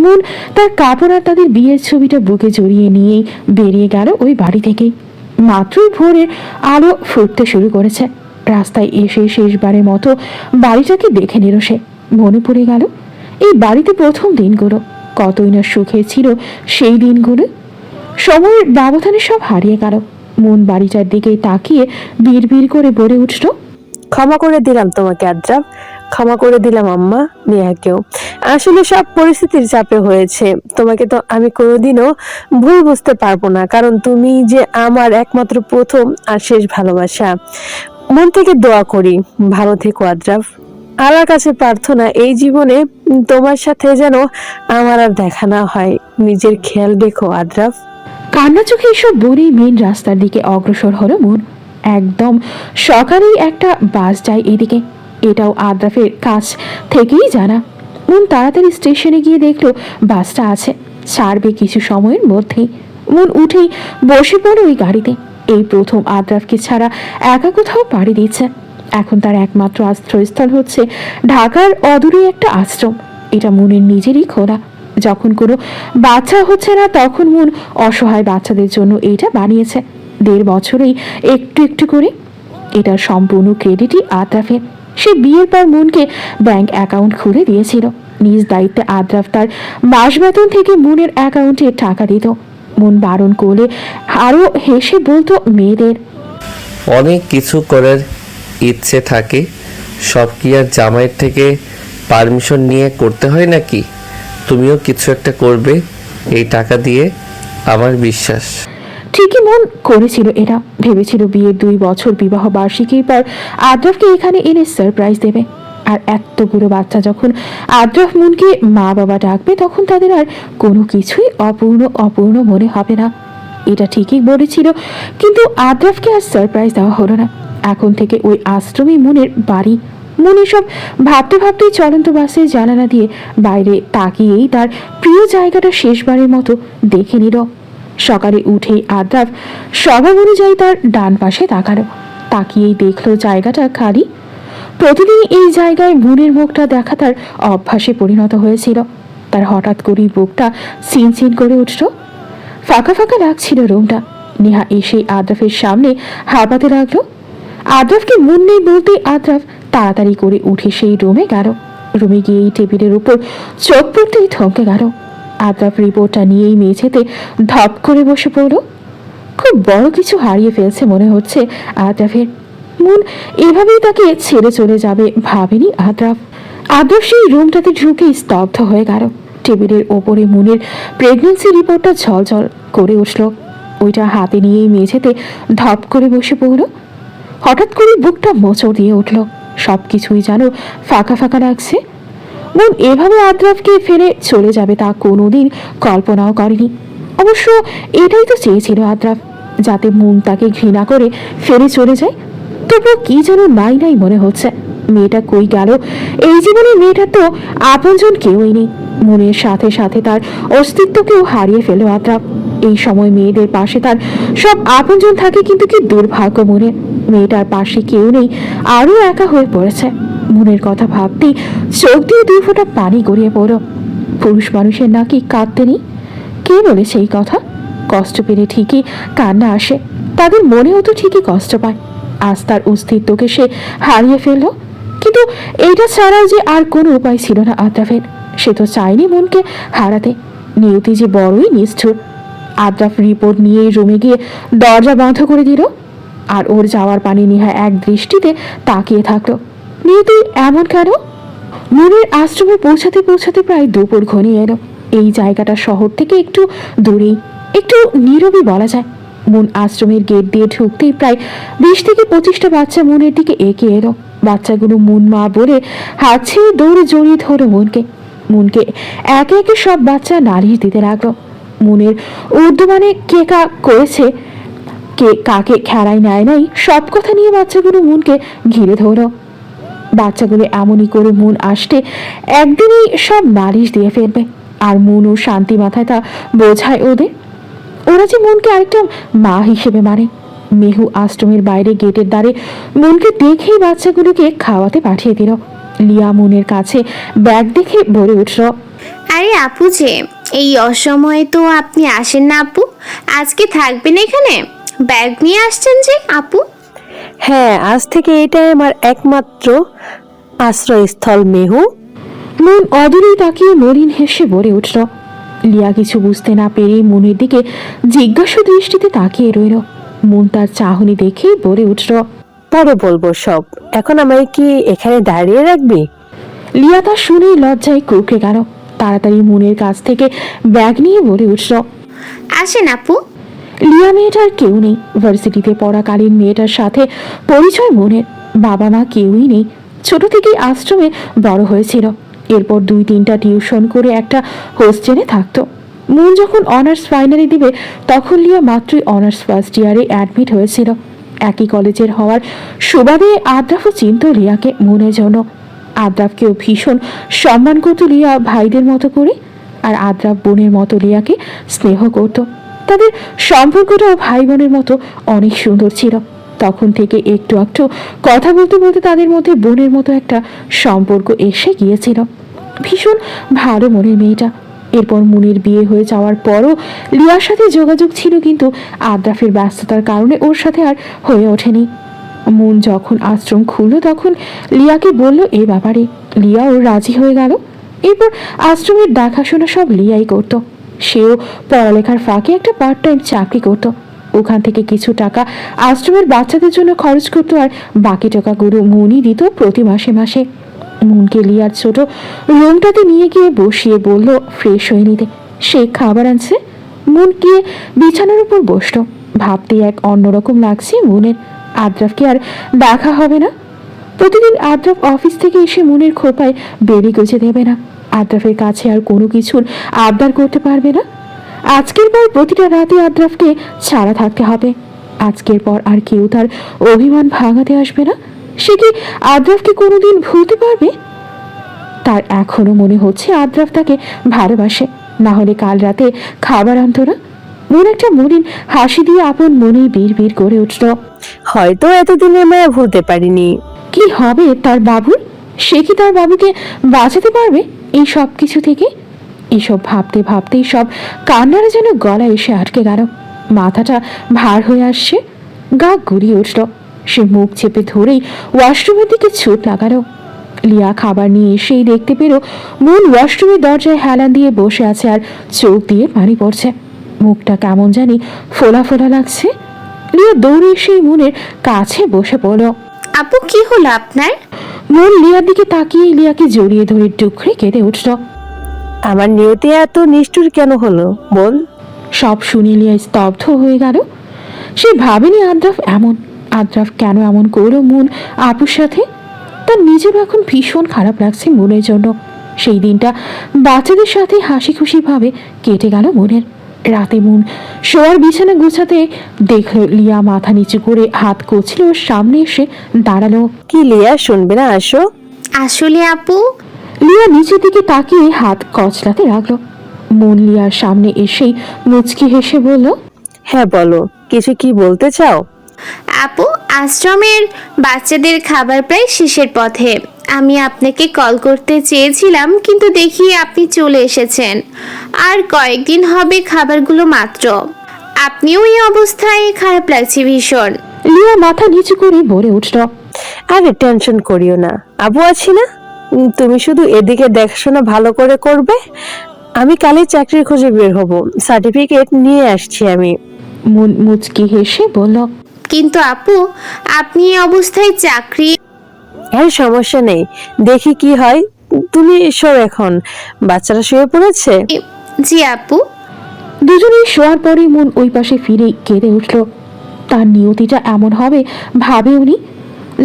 মন তার কাপড় আর তাদের বিয়ের ছবিটা বুকে জড়িয়ে নিয়েই বেরিয়ে গেল ওই বাড়ি থেকেই। মাত্রই ভোরের আলো ফুটতে শুরু করেছে। রাস্তায় এসে শেষবারের মতো বাড়িটাকে দেখে নিল সে। মনে পড়ে গেল এই বাড়িতে প্রথম দিনগুলো কতই না সুখে ছিল। সেই দিনগুলো সময়ের ব্যবধানে সব হারিয়ে গেল। মন বাড়িটার দিকে তাকিয়ে বিড় করে বলে উঠল, ক্ষমা করে দিলাম তোমাকে আদ্রাফ, ক্ষমা করে দিলাম আম্মা, নেহাকেও। আসলে সব পরিস্থিতির চাপে হয়েছে। তোমাকে তো আমি কোনোদিনও ভুল বুঝতে পারবো না, কারণ তুমি যে আমার একমাত্র প্রথম আর শেষ ভালোবাসা। মন থেকে দোয়া করি ভালো থেকো আদ্রাফ। আল্লাহর কাছে প্রার্থনা এই জীবনে তোমার সাথে যেন আমার আর দেখা না হয়। নিজের খেয়াল রেখো আদ্রাফ। কান্না চোখে এসব বলেই মেন রাস্তার দিকে অগ্রসর হলো মন। একদম সকালেই একটা বাস যায় এদিকে। এটাও আদ্রাফের কাছ থেকেই জানা। মন তাড়াতাড়ি স্টেশনে গিয়ে দেখলো বাসটা আছে, ছাড়বে কিছু সময়ের মধ্যেই। মন উঠেই বসে পড়ে ওই গাড়িতে। এই প্রথম আদ্রাফকে ছাড়া একা কোথাও পাড়ি দিচ্ছে। এখন তার একমাত্র আশ্রয়স্থল হচ্ছে ঢাকার অদূরে একটা আশ্রম। এটা মনের নিজেরই খোলা। যখন কোনো বাচ্চা হচ্ছে না তখন মন অসহায় বাচ্চাদের জন্য এটা বানিয়েছে। 1.5 বছরেই একটু করে। এটার সম্পূর্ণ ক্রেডিটই আদ্রাফের। সে বিয়ের পর মনকে ব্যাংক অ্যাকাউন্ট খুলে দিয়েছিল। নিজ দায়িত্বে আদ্রাফ তার মাস বেতন থেকে মনের অ্যাকাউন্টে টাকা দিত। মন বারণ করলে আরও হেসে বলতো মেয়েদের, অনেক কিছু করার ইচ্ছে থাকে, সব কি আর জামাইয়ের থেকে পারমিশন নিয়ে করতে হয় নাকি? তুমিও কিছু একটা করবে এই টাকা দিয়ে, আমার বিশ্বাস। ঠিকই মন করেছিল এটা। ভেবেছিল বিয়ের 2 বছর বিবাহ বার্ষিকীর পর আদ্রাফকে এখানে এনে সারপ্রাইজ দেবে। আর এতগুলো বাচ্চা যখন আদ্রাফ মনকে মা বাবা ডাকবে তখন তাদের আর কোনো কিছুই অপূর্ণ মনে হবে না। এটা ঠিকই বলেছিল, কিন্তু আদ্রাফকে আর সারপ্রাইজ দেওয়া হলো না। এখন থেকে ওই আশ্রমে মনের বাড়ি। মন এসব ভাবতেই চলন্ত বাসের জানালা দিয়ে বাইরে তাকিয়েই তার প্রিয় জায়গাটা শেষবারের মতো দেখে নিল। সকালে উঠেই আদ্রাফ স্বভাব অনুযায়ী তার ডান পাশে তাকিয়েই দেখলো জায়গাটা খালি। প্রতিদিন এই জায়গায় মনের মুখটা দেখা তার অভ্যাসে পরিণত হয়েছিল। তার হঠাৎ করেই বুকটা চিনচিন করে উঠল। ফাঁকা লাগছিল রুমটা। নেহা এসে আদ্রাফের সামনে হাঁপাতে লাগলো। আদ্রাফকে মন নেই বলতেই আদ্রাফ তাড়াতাড়ি করে উঠে সেই রুমে গেল। রুমে গিয়েই টেবিলের উপর চোখ পড়তেই থমকে গেল। আদ্রাফ রিপোর্টটা নিয়েই মেঝেতে ধপ করে বসে পড়ল। খুব বড় কিছু হারিয়ে ফেলছে মনে হচ্ছে আদ্রাফের। মন এভাবেই তাকে ছেড়ে চলে যাবে ভাবেনি আদ্রাফ। আদ্রাফ সেই রুমটাতে ঢুকে স্তব্ধ হয়ে গেল। টেবিলের ওপরে মনের প্রেগনেন্সি রিপোর্টটা ঝলঝল করে উঠল। ওইটা হাতে নিয়েই মেঝেতে ধপ করে বসে পড়ল। হঠাৎ করে বুকটা মোচড় দিয়ে উঠল। সবকিছুই যেন ফাঁকা লাগছে। মন এভাবে আদ্রাফকে ফেলে চলে যাবে তা কোনোদিন কল্পনাও করেনি। অবশ্য এটাই তো চেয়েছিল আদ্রাফ, যাতে মন তাকে ঘৃণা করে ফেলে চলে যায়। তবুও কি যেন নাই মনে হচ্ছে। মেয়েটা কই গেল? এই জীবনে মেয়েটার তো আপনজন কেউই নেই। মনের সাথে সাথে তার অস্তিত্বকেও হারিয়ে ফেল আদ্রাফ। এই সময় মেয়েদের পাশে তার সব আপনজন থাকে, কিন্তু কি দুর্ভাগ্য মনের, মেয়েটার পাশে কেউ নেই, আরো একা হয়ে পড়েছে। মনের কথা ভাবতেই চোখ দিয়ে 2 ফোঁটা পানি গড়িয়ে পড়ল। পুরুষ মানুষের নাকি কাঁদতে নেই? কে বলেছে এই কথা? কষ্ট পেলে ঠিকই কান্না আসে, তাদের মনেও তো ঠিকই কষ্ট পায়। আজ তার অস্তিত্বকে সে হারিয়ে ফেলল, কিন্তু এইটা ছাড়াও যে আর কোনো উপায় ছিল না আদ্রাফের। সে তো চায়নি মনকে হারাতে। নিয়তি যে বড়ই নিষ্ঠুর। আদ্রাফ রিপোর্ট নিয়ে রুমে গিয়ে দরজা বন্ধ করে দিল, আর ওর যাওয়ার পানি নিহা এক দৃষ্টিতে তাকিয়ে থাকলো। নিয়তি এমন কেন? মনের আশ্রমে পৌঁছাতে পৌঁছাতে প্রায় দুপুর ঘনিয়ে এলো। এই জায়গাটা শহর থেকে একটু দূরেই, একটু নীরবই বলা যায়। মন আশ্রমের গেট দিয়ে ঢুকতেই প্রায় 20 থেকে 25টা বাচ্চা মনের দিকে এগিয়ে এলো। বাচ্চাগুলো মুন মা বলে হাত ছেড়ে দৌড়ে জড়িয়ে ধরো মনকে। মনকে একে একে সব বাচ্চা নালিশ দিতে লাগলো। মনের ঊর্ধ্বমানে কে কা করেছে, কে কাকে খেলায় নেয় নাই, সব কথা নিয়ে বাচ্চাগুলো মনকে ঘিরে ধরো। বাচ্চাগুলো এমনই করে মন আসতে একদিনই সব নালিশ দিয়ে ফেলবে, আর মন ও শান্তি মাথায় তা বোঝায় ওদের। ওরা যে মনকে আরেকটা মা হিসেবে মানে। মেহু আশ্রমের বাইরে গেটের দ্বারে মনকে দেখেই বাচ্চাগুলোকে খাওয়াতে পাঠিয়ে দিল। লিয়া মনের কাছে ব্যাগ দেখে বলে উঠল, আরে আপু যে এই অসময়ে তো আপনি আসেন না আপু, আজকে থাকবেন এখানে? ব্যাগ নিয়ে আসছেন যে আপু? হ্যাঁ, আজ থেকে এটাই আমার একমাত্র আশ্রয়স্থল মেহু। মন অদূরেই তাকিয়ে মলিন হেসে বলে উঠল। লিয়া কিছু বুঝতে না পেরে মনের দিকে জিজ্ঞাসা দৃষ্টিতে তাকিয়ে রইল। মন তার চাহনি দেখেই বলে উঠল, পরে বলবো সব, এখন আমায় কি এখানে দাঁড়িয়ে রাখবি? লিয়া তা শুনেই লজ্জায় কুঁকড়ে গেল। তাড়াতাড়ি মনের কাছ থেকে ব্যাগ নিয়ে বলে উঠল, আসেন আপু। লিয়া মেয়েটার কেউ নেই। ভার্সিটিতে পড়াকালীন মেয়েটার সাথে পরিচয় মনের। বাবা মা কেউই নেই। ছোট থেকেই আশ্রমে বড় হয়েছিল। এরপর 2-3টা টিউশন করে একটা হোস্টেলে থাকতো। মন যখন অনার্স ফাইনালে দিবে তখন লিয়া মাত্রই অনার্স ফার্স্ট ইয়ারে অ্যাডমিট হয়েছিল। একই কলেজের হওয়ার সুবাদে আদ্রাফও চিনত লিয়াকে মনের জন্য। আদ্রাফকেও ভীষণ সম্মান করত লিয়া ভাইদের মতো করে, আর আদ্রাফ বোনের মতো লিয়াকে স্নেহ করত। তাদের সম্পর্কটাও ভাই বোনের মতো অনেক সুন্দর ছিল। তখন থেকে একটু একটু কথা বলতে বলতে তাদের মধ্যে বোনের মতো একটা সম্পর্ক এসে গিয়েছিল। ভীষণ ভালো মনের মেয়েটা। এরপর মুনির বিয়ে হয়ে যাওয়ার পরও লিয়ার সাথে যোগাযোগ ছিল, কিন্তু আদ্রাফের ব্যস্ততার কারণে ওর সাথে আর হয়ে ওঠেনি। মুন যখন আশ্রম খুলল তখন লিয়াকে বলল এ ব্যাপারে। লিয়া ওর রাজি হয়ে গেল। এরপর আশ্রমের দেখাশোনা সব লিয়াই করত। সেও পড়ালেখার ফাঁকে একটা পার্ট টাইম চাকরি করত। ওখান থেকে কিছু টাকা আশ্রমের বাচ্চাদের জন্য খরচ করতো, আর বাকি টাকাগুলো মুনই দিত প্রতি মাসে মাসে। মুনকে লিয়ার ছোট রুমটাতে নিয়ে গিয়ে বসিয়ে বলল ফ্রেশ হয়ে নিতে। সে খাবার আনছে। মুন গিয়ে বিছানার উপর বসলো। ভাবতে এক অন্যরকম লাগছে মুনের। আদ্রাফকে আর দেখা হবে না। প্রতিদিন আদ্রাফ অফিস থেকে এসে মুনের খোপায় বেরি গুজে দেবে না। আদ্রাফের কাছে আর কোনো কিছুর আবদার করতে পারবে না। আজকের পর প্রতিটা রাতে আদ্রাফকে ছাড়া থাকতে হবে। আজকের পর আর কেউ তার অভিমান ভাঙাতে আসবে না। সে কি আদ্রাফকে কোনোদিন ভুলতে পারবে? তার এখনো মনে হচ্ছে আদ্রাফ তাকে ভালোবাসে, না হলে কাল রাতে খাবার আনতো না। মন একটা মলিন হাসি দিয়ে আপন মনেই বিড় করে উঠল, হয়তো এতদিনের মায়া ভুলতে পারিনি। কি হবে তার বাবুর? সে কি তার বাবুকে বাঁচাতে পারবে এই সব কিছু থেকে? এসব ভাবতে ভাবতেই সব কান্নারা যেন গলায় এসে আটকে গেল। মাথাটা ভার হয়ে আসছে, গা গুড়িয়ে উঠল। সে মুখ চেপে ধরেই ওয়াশরুমের দিকে ছুট লাগালো। লিয়া খাবার নিয়ে এসেই দেখতে পেল মন ওয়াশরুমের দরজায় হেলান দিয়ে বসে আছে, আর চোখ দিয়ে পানি পড়ছে। মুখটা কেমন জানি ফোলা ফোলা লাগছে। লিয়া দৌড়ে এসেই মনের কাছে বসে পড়ল। আপু কি হলো আপনার? মন লিয়ার দিকে তাকিয়ে লিয়াকে জড়িয়ে ধরে টুকরে কেঁদে উঠল। আমার নিয়তি এত নিষ্ঠুর কেন হলো বল? সব শুনে লিয়া স্তব্ধ হয়ে গেল। সে ভাবেনি আদ্রাফ এমন। আদ্রাফ কেন এমন করলো মন আপুর সাথে? তার নিজেরও এখন ভীষণ খারাপ লাগছে মনের জন্য। সেই দিনটা বাচ্চাদের সাথে হাসি খুশি ভাবে কেটে গেল মনের। রাতে মন শোয়ার বিছানা গুছাতে দেখলো লিয়া মাথা নিচু করে হাত কচলে ওর সামনে এসে দাঁড়ালো। কি লিয়া, শুনবে না? আসো। আসলে আপু, লিয়া নিচের দিকে তাকিয়ে হাত কচলাতে লাগলো। মন লিয়ার সামনে এসেই মুচকি হেসে বলল, হ্যাঁ বলো, কিছু কি বলতে চাও? আপু আশ্রমের বাচ্চাদের খাবার প্রায় শেষের পথে। আমি আপনাকে কল করতে চেয়েছিলাম, কিন্তু দেখি আপনি চলে এসেছেন। আর কয়েকদিন হবে খাবারগুলো মাত্র। আপনিও এই অবস্থায়, খারাপ লাগছে ভীষণ। লিয়া মাথা নিচু করে বলে উঠল, আরে টেনশন করিও না, আবু আছি না। তুমি শুধু এদিকে দেখাশোনা ভালো করে করবে। আমি কালই চাকরির খোঁজে বের হব, সার্টিফিকেট নিয়ে আসছি আমি। মন মুচকি হেসে বলল, কিন্তু আপু, আপনি এই অবস্থায় চাকরি? আর সমস্যা নেই, দেখি কি হয়। তুমি এসো এখন, বাচ্চারা শুয়ে পড়েছে। জি আপু। দুজনেই শোয়ার পরে মন ওই পাশে ফিরে কেঁদে উঠল। তার নিয়তিটা এমন হবে ভাবে উনি।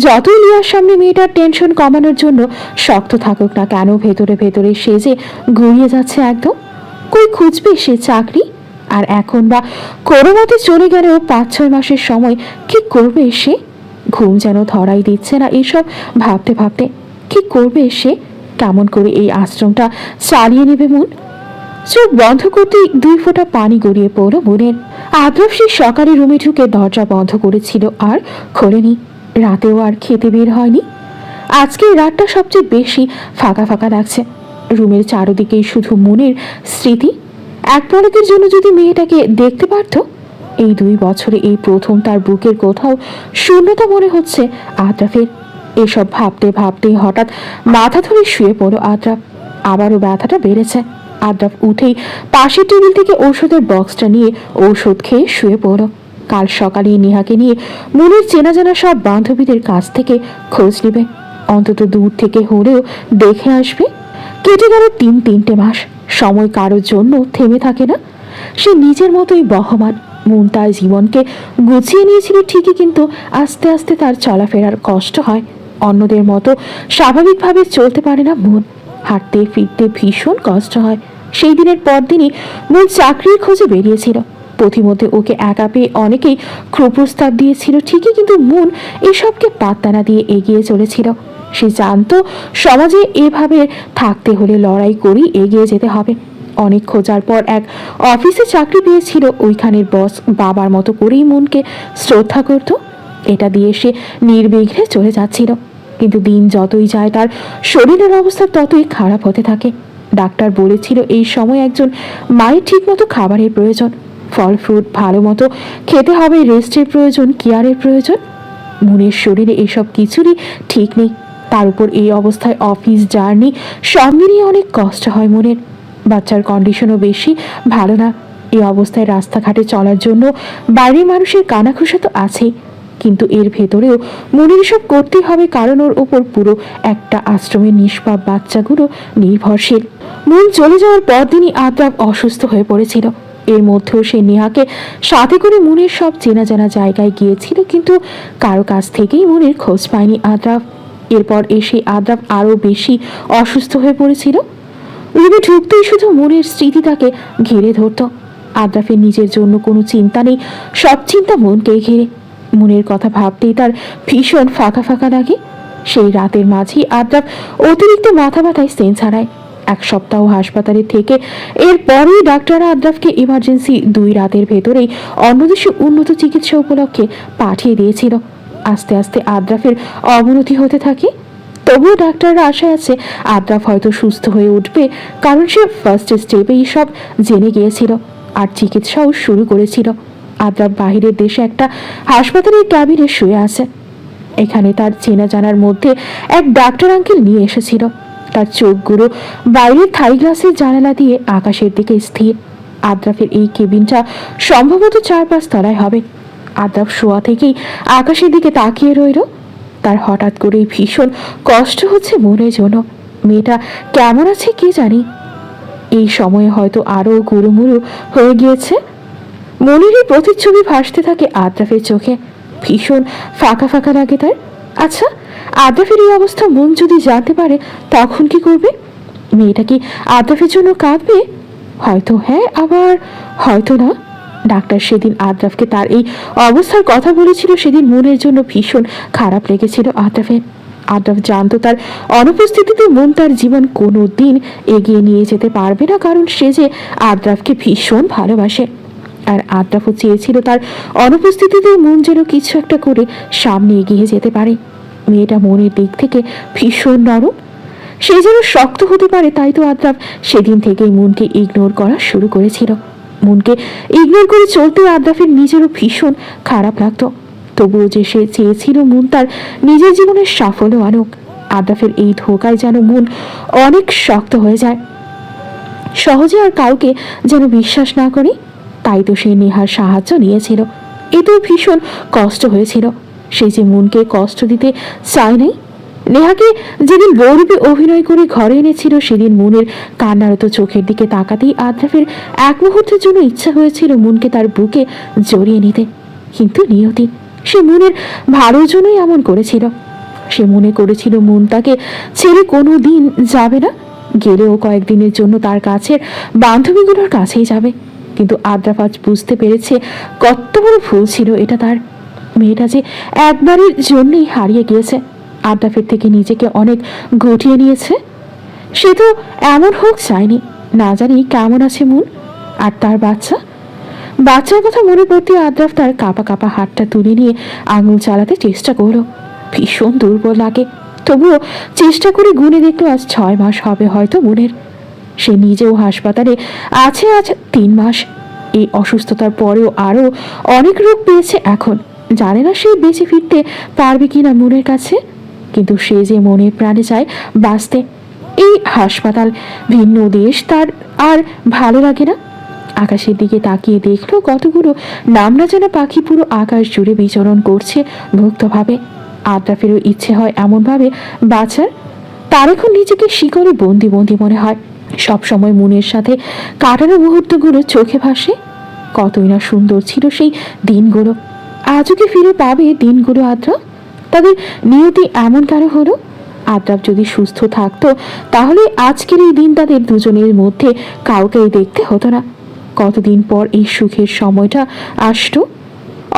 যতই লিয়ার সামনে মেয়েটার টেনশন কমানোর জন্য শক্ত থাকুক না কেন, ভেতরে ভেতরে সে যে গুড়িয়ে যাচ্ছে একদম। কই খুঁজবে সে চাকরি? আর এখন বা কোনো মতে চলে গেলেও 5-6 মাসের সময় কি করবে সে? ঘুম যেন ধরাই দিচ্ছে না এসব ভাবতে ভাবতে। কি করবে সে? কেমন করে এই আশ্রমটা চালিয়ে নেবে মন? চোখ বন্ধ করতেই 2 ফোঁটা পানি গড়িয়ে পড়ল মনের। আদ্রফ সেই সকালে রুমে ঢুকে দরজা বন্ধ করেছিল আর খোলেনি। রাতেও আর খেতে বের হয়নি। আজকের রাতটা সবচেয়ে বেশি ফাঁকা ফাঁকা লাগছে। রুমের চারদিকেই শুধু মনের স্মৃতি। এক পলকের জন্য যদি মেয়েটাকে দেখতে পারত। এই 2 বছরে এই প্রথম তার বুকের কোথাও শূন্যতা মনে হচ্ছে আদ্রাফের। এসব ভাবতে ভাবতেই হঠাৎ মাথা ধরে শুয়ে পড়ল আদ্রাফ। আবারও ব্যথাটা বেড়েছে। আদ্রাফ উঠেই পাশের টেবিল থেকে ঔষধের বক্সটা নিয়ে ঔষধ খেয়ে শুয়ে পড়ল। কাল সকালে নেহাকে নিয়ে মনের চেনা জানা সব বান্ধবীদের কাছ থেকে খোঁজ নেবে, অন্তত দূর থেকে হলেও দেখে আসবে। কেটে গেল 3 মাস। সময় কারোর জন্য থেমে থাকে না। সে নিজের মতোই বহমান। মন তার জীবনকে গুছিয়ে নিয়েছিল ঠিকই, কিন্তু আস্তে আস্তে তার চলাফেরার কষ্ট হয়। অন্যদের মতো স্বাভাবিকভাবে চলতে পারে না মন। হাঁটতে ফিরতে ভীষণ কষ্ট হয়। সেই দিনের পর দিনই মন চাকরির খোঁজে বেরিয়েছিল। পথিমধ্যে ওকে একা পেয়ে অনেকেই প্রস্তাব দিয়েছিল ঠিকই, কিন্তু মন এসবকে পাত্তা না দিয়ে এগিয়ে চলেছিল। সে জানতো সমাজে এভাবে থাকতে হলে লড়াই করেই এগিয়ে যেতে হবে। অনেক খোঁজার পর এক অফিসে চাকরি পেয়েছিল। ওইখানের বস বাবার মতো করেই মনকে শ্রদ্ধা করত। এটা দিয়ে সে নির্বিঘ্নে চলে যাচ্ছিল। কিন্তু দিন যতই যায় তার শরীরের অবস্থা ততই খারাপ হতে থাকে। ডাক্তার বলেছিল এই সময় একজন মায়ের ঠিকমতো খাবারের প্রয়োজন, ফল ফ্রুট ভালো মতো খেতে হবে, রেস্টের প্রয়োজন, কেয়ারের প্রয়োজন। মনের শরীরে এসব কিছুরই ঠিক নেই। তার উপর এই অবস্থায় অফিস জার্নি সব মিলিয়ে অনেক কষ্ট হয় মনের। বাচ্চার কন্ডিশনও বেশি ভালো না। এই অবস্থায় রাস্তাঘাটে চলার জন্য বাইরের মানুষের কানাঘুষা তো আছেই, কিন্তু এর ভেতরেও মনের সব করতেই হবে, কারণ ওর ওপর পুরো একটা আশ্রমের নিষ্পাপ বাচ্চাগুলো নির্ভরশীল। মন চলে যাওয়ার পরদিনই আদ্রাফ অসুস্থ হয়ে পড়েছিল। এর মধ্যেও সে নেহাকে সাথে করে মনের সব চেনা জানা জায়গায় গিয়েছিল, কিন্তু কারো কাছ থেকেই মনের খোঁজ পায়নি আদ্রাফ। এরপর এসে আদ্রাফ আরো বেশি অসুস্থ হয়ে পড়েছিল। রুমে ঢুকতেই শুধু মনের স্মৃতি তাকে ঘিরে ধরত। আদ্রাফের নিজের জন্য কোনো চিন্তা নেই, সব চিন্তা মনকে ঘিরে। মনের কথা ভাবতেই তার ভীষণ ফাঁকা ফাঁকা লাগে। সেই রাতের মাঝেই আদ্রাফ অতিরিক্ত মাথা ব্যথায় সেন্স হারায়। 1 সপ্তাহ হাসপাতালে থেকে এরপরেই ডাক্তাররা আদ্রাফকে ইমার্জেন্সি 2 রাতের ভেতরেই অন্য দেশে উন্নত চিকিৎসা উপলক্ষে পাঠিয়ে দিয়েছিল। আস্তে আস্তে আদ্রাফের অবনতি হতে থাকে। তবুও ডাক্তাররা আশায় আছে আদ্রাফ হয়তো সুস্থ হয়ে উঠবে, কারণ সে ফার্স্ট স্টেপেই সব জেনে গিয়েছিল আর চিকিৎসাও শুরু করেছিল। আদ্রাফ বাহিরের দেশে একটা হাসপাতালের ক্যাবিনে শুয়ে আছে। এখানে তার চেনা জানার মধ্যে এক ডাক্তার আঙ্কেল নিয়ে এসেছিল। তার চোখগুলো বাইরের থাই গ্লাসের জানালা দিয়ে আকাশের দিকে স্থির। আদ্রাফের এই কেবিনটা সম্ভবত 4-5 তলায় হবে। আদ্রাফ শোয়া থেকেই আকাশের দিকে তাকিয়ে রইল। তার হঠাৎ করেই ভীষণ কষ্ট হচ্ছে মনের জন্য। মেয়েটা কেমন আছে কে জানি। এই সময়ে হয়তো আরো গুরুমুরু হয়ে গিয়েছে। মনেরই প্রতিচ্ছবি ভাসতে থাকে আদ্রাফের চোখে। ভীষণ ফাঁকা ফাঁকা লাগে তার। আচ্ছা, আদ্রাফের এই অবস্থা মন যদি জানতে পারে তখন কি করবে? মেয়েটা কি আদ্রাফের জন্য কাঁদবে? হয়তো হ্যাঁ, আবার হয়তো না। ডাক্তার সেদিন আদ্রাফকে তার এই অবস্থার কথা বলেছিল, সেদিন মনের জন্য ভীষণ খারাপ লেগেছিল আদ্রাফের। আদ্রাফ জানতো তার অনুপস্থিতিতে মন তার জীবন কোনো দিন এগিয়ে নিয়ে যেতে পারবে না, কারণ সে যে আদ্রাফকে ভীষণ ভালোবাসে। আর আদ্রাফও চেয়েছিল তার অনুপস্থিতিতে মন যেন কিছু একটা করে সামনে এগিয়ে যেতে পারে। মেয়েটা মনের দিক থেকে ভীষণ নরম, সে যেন শক্ত হতে পারে। তাই তো আদ্রাফ সেদিন থেকেই মনকে ইগনোর করা শুরু করেছিল। মনকে ইগনোর করে চলতে আদ্রাফের নিজেরও ভীষণ খারাপ লাগতো। তবুও যে সে চেয়েছিল মন তার নিজের জীবনের সাফল্য আনুক। আদ্রাফের এই ধোকায় যেন মন অনেক শক্ত হয়ে যায়, সহজে আর কাউকে যেন বিশ্বাস না করে। তাই তো সে নেহার সাহায্য নিয়েছিল। এতেও ভীষণ কষ্ট হয়েছিল। সে যে মনকে কষ্ট দিতে চায় নাই। নেহাকে যেদিন বউরূপে অভিনয় করে ঘরে এনেছিল, সেদিন মনের কান্নারত চোখের দিকে তাকাতেই আদ্রাফের এক মুহূর্তের জন্য ইচ্ছা হয়েছিল মনকে তার বুকে জড়িয়ে নিতে। কিন্তু নিয়তি সে মনের ভালোর জন্যই এমন করেছিল। সে মনে করেছিল মন তাকে ছেড়ে কোনো দিন যাবে না, গেলেও কয়েকদিনের জন্য তার কাছের বান্ধবীগুলোর কাছেই যাবে। কিন্তু আদ্রাফ আজ বুঝতে পেরেছে কত বড় ভুল ছিল এটা তার। মেয়েটা যে একবারের জন্যই হারিয়ে গিয়েছে, আদ্রাফের থেকে নিজেকে অনেক গুটিয়ে নিয়েছে। সে তো এমন হোক চায়নি। না জানি কেমন আছে মন আর তার বাচ্চার কথা মনে পড়তে আদ্রাফ তার কাঁপা কাঁপা হাতটা তুলে নিয়ে আঙুল চালাতে চেষ্টা করলো। ভীষণ দুর্বল লাগে, তবুও চেষ্টা করে গুনে দেখলো আজ 6 মাস হবে হয়তো মনের। সে নিজেও হাসপাতালে আছে আজ 3 মাস। এই অসুস্থতার পরেও আরো অনেক রোগ পেয়েছে। এখন জানে না সে বেঁচে ফিরতে পারবে কিনা মনের কাছে। কিন্তু সে যে মনে প্রাণে চায় বাঁচতে। এই হাসপাতাল, ভিন্ন দেশ তার আর ভালো লাগে না। আকাশের দিকে তাকিয়ে দেখলো কতগুলো নাম না জানা পাখি পুরো আকাশ জুড়ে বিচরণ করছে মুক্তভাবে। আদ্রাফেরও ইচ্ছে হয় এমনভাবে বাঁচার। তার এখন নিজেকে শিকড়ে বন্দি বন্দি মনে হয়। সবসময় মনের সাথে কাটানো মুহূর্তগুলো চোখে ভাসে। কতই না সুন্দর ছিল সেই দিনগুলো। আজও কি ফিরে পাবে দিনগুলো আদ্রাফ? তাদের নিয়তি এমন কেন হলো? আদ্রাফ যদি সুস্থ থাকতো তাহলে আজকের এই দিন তাদের দুজনের মধ্যে কাউকেই দেখতে হতো না। কতদিন পর এই সুখের সময়টা আসতো,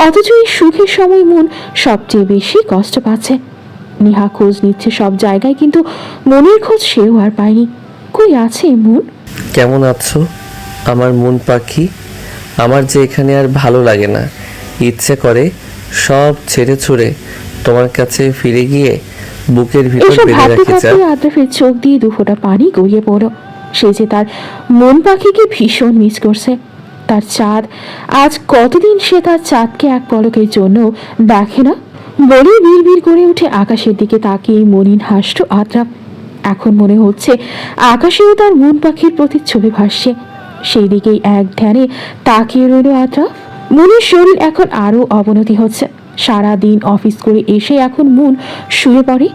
অথচ এই সুখের সময় মন সবচেয়ে বেশি কষ্ট পাচ্ছে। নেহা খোঁজ নিচ্ছে সব জায়গায়, কিন্তু মনের খোঁজ সেও আর পায়নি। কই আছে মন? কেমন আছো আমার মন পাখি? আমার যে এখানে আর ভালো লাগে না, ইচ্ছে করে সব ছেড়ে ছুড়ে তোমার কাছে ফিরে গিয়ে বুকের ভিতর এসব বেঁধে ভাবতে রাখি। ভাবতে আদ্রাফের চোখ দিয়ে 2 ফোঁটা পানি গড়িয়ে পড়ল। সে যে তার মন পাখিকে ভীষণ মিস করছে। তার চাঁদ, আজ কতদিন সে তার চাঁদকে এক পলকের জন্য দেখে না। বলেই বিড়বিড় করে উঠে আকাশের দিকে তাকিয়ে মলিন হাসল আদ্রাফ। এখন মনে হচ্ছে আকাশেও তার মন পাখির প্রতিচ্ছবি ভাসছে। সেই দিকেই এক ধ্যানে তাকিয়ে রইল আদ্রাফ। মনের শরীর এখন আরো অবনতি হচ্ছে। সারা দিন অফিস করে এসে এখন মন শুয়ে পড়ে।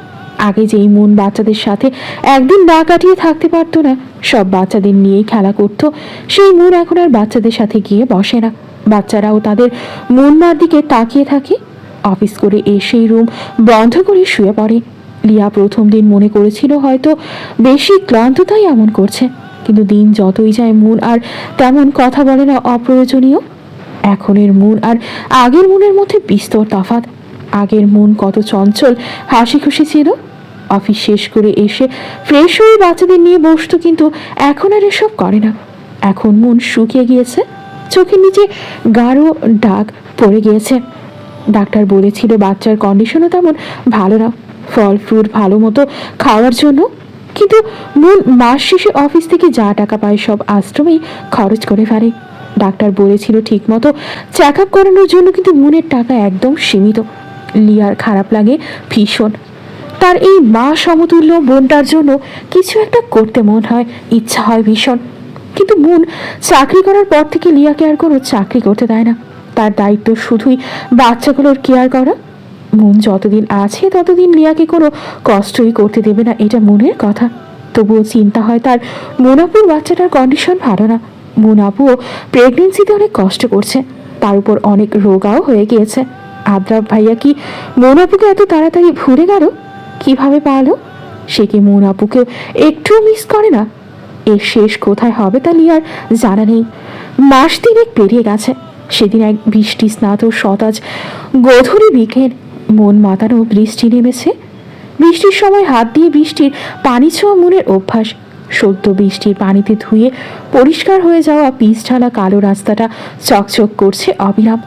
আগে যেই মন বাচ্চাদের সাথে একদিন না কাটিয়ে থাকতে পারতো না, সব বাচ্চাদের নিয়েই খেলা করত, সেই মন এখন আর বাচ্চাদের সাথে গিয়ে বসে না। বাচ্চারাও তাদের মন মার দিকে তাকিয়ে থাকে। অফিস করে এসেই রুম বন্ধ করে শুয়ে পড়ে। লিয়া প্রথম দিন মনে করেছিল হয়তো বেশি ক্লান্ততাই এমন করছে, কিন্তু দিন যতই যায় মন আর তেমন কথা বলে না অপ্রয়োজনীয়। এখনের মন আর আগের মনের মধ্যে বিস্তর তফাৎ। আগের মন কত চঞ্চল হাসি খুশি ছিল। অফিস শেষ করে এসে ফ্রেশ হয়ে বাচ্চাদের নিয়ে বসতো, কিন্তু এখন আর এসব করে না। এখন মন শুকিয়ে গিয়েছে, চোখের নিচে গাঢ় দাগ পড়ে গিয়েছে। ডাক্তার বলেছিল বাচ্চার কন্ডিশনও তেমন ভালো না, ফল ফ্রুট ভালো মতো খাওয়ার জন্য। কিন্তু মন মাস শেষে অফিস থেকে যা টাকা পায় সব আশ্রমেই খরচ করে ফেলে। ডাক্তার বলেছিল ঠিক মতো চেক আপ করানোর জন্য, কিন্তু মনের টাকা একদম সীমিত। লিয়ার খারাপ লাগে ভীষণ। তার এই মা সমতুল্য বোনটার জন্য কিছু একটা করতে মন হয়, ইচ্ছা হয় ভীষণ। কিন্তু মন চাকরি করার পর থেকে লিয়াকে আর কোনো চাকরি করতে দেয় না। তার দায়িত্ব শুধুই বাচ্চাগুলোর কেয়ার করা। মন যতদিন আছে ততদিন লিয়াকে কোনো কষ্টই করতে দেবে না, এটা মনের কথা। তবুও চিন্তা হয় তার মোনাপুর বাচ্চাটার কন্ডিশন ভালো না। মোনাপুও প্রেগনেন্সিতে অনেক কষ্ট করছে, তার উপর অনেক রোগাও হয়ে গিয়েছে। আদ্রাফ ভাইয়া কি মোনাপুকে এত তাড়াতাড়ি ভুলে গেল? কিভাবে পারলো? সে কি মোনাপুকে একটু মিস করে না? এর শেষ কোথায় হবে তা লিয়ার জানা নেই। মাস তিনেক পেরিয়ে গেছে। সেদিন এক বৃষ্টি স্নাত সতাজ গধূলি বিকেল, মন মাতানো বৃষ্টি নেমেছে। বৃষ্টির সময় হাত দিয়ে বৃষ্টির পানি ছোঁয়া মনের অভ্যাস। সদ্য বৃষ্টির পানিতে ধুয়ে পরিষ্কার হয়ে যাওয়া পিচ ঢালা কালো রাস্তাটা চকচক করছে অবিরাম।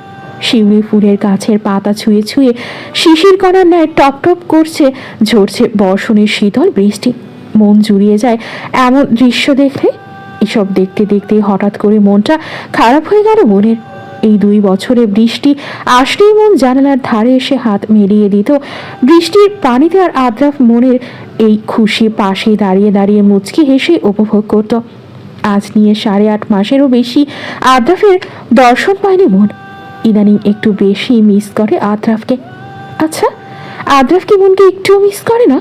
শিউলি ফুলের গাছের পাতা ছুঁয়ে ছুঁয়ে শিশির কণার ন্যায় টপ টপ করছে ঝরছে বর্ষণের শীতল বৃষ্টি। মন জুড়িয়ে যায় এমন দৃশ্য দেখলে। এসব দেখতে দেখতে হঠাৎ করে মনটা খারাপ হয়ে গেল মনের। এই 2 বছরে বৃষ্টি আসলেই মন জানালার ধারে এসে হাত মেলিয়ে দিত বৃষ্টির পানিতে, আর আদ্রাফ মনের এই খুশি পাশে দাঁড়িয়ে দাঁড়িয়ে মুচকি হেসে উপভোগ করত। আজ নিয়ে 8.5 মাসেরও বেশি আদ্রাফের দর্শন পায়নি মন। ইদানিং একটু বেশি মিস করে আদ্রাফকে। আচ্ছা, আদ্রাফ কি মনকে একটুও মিস করে না?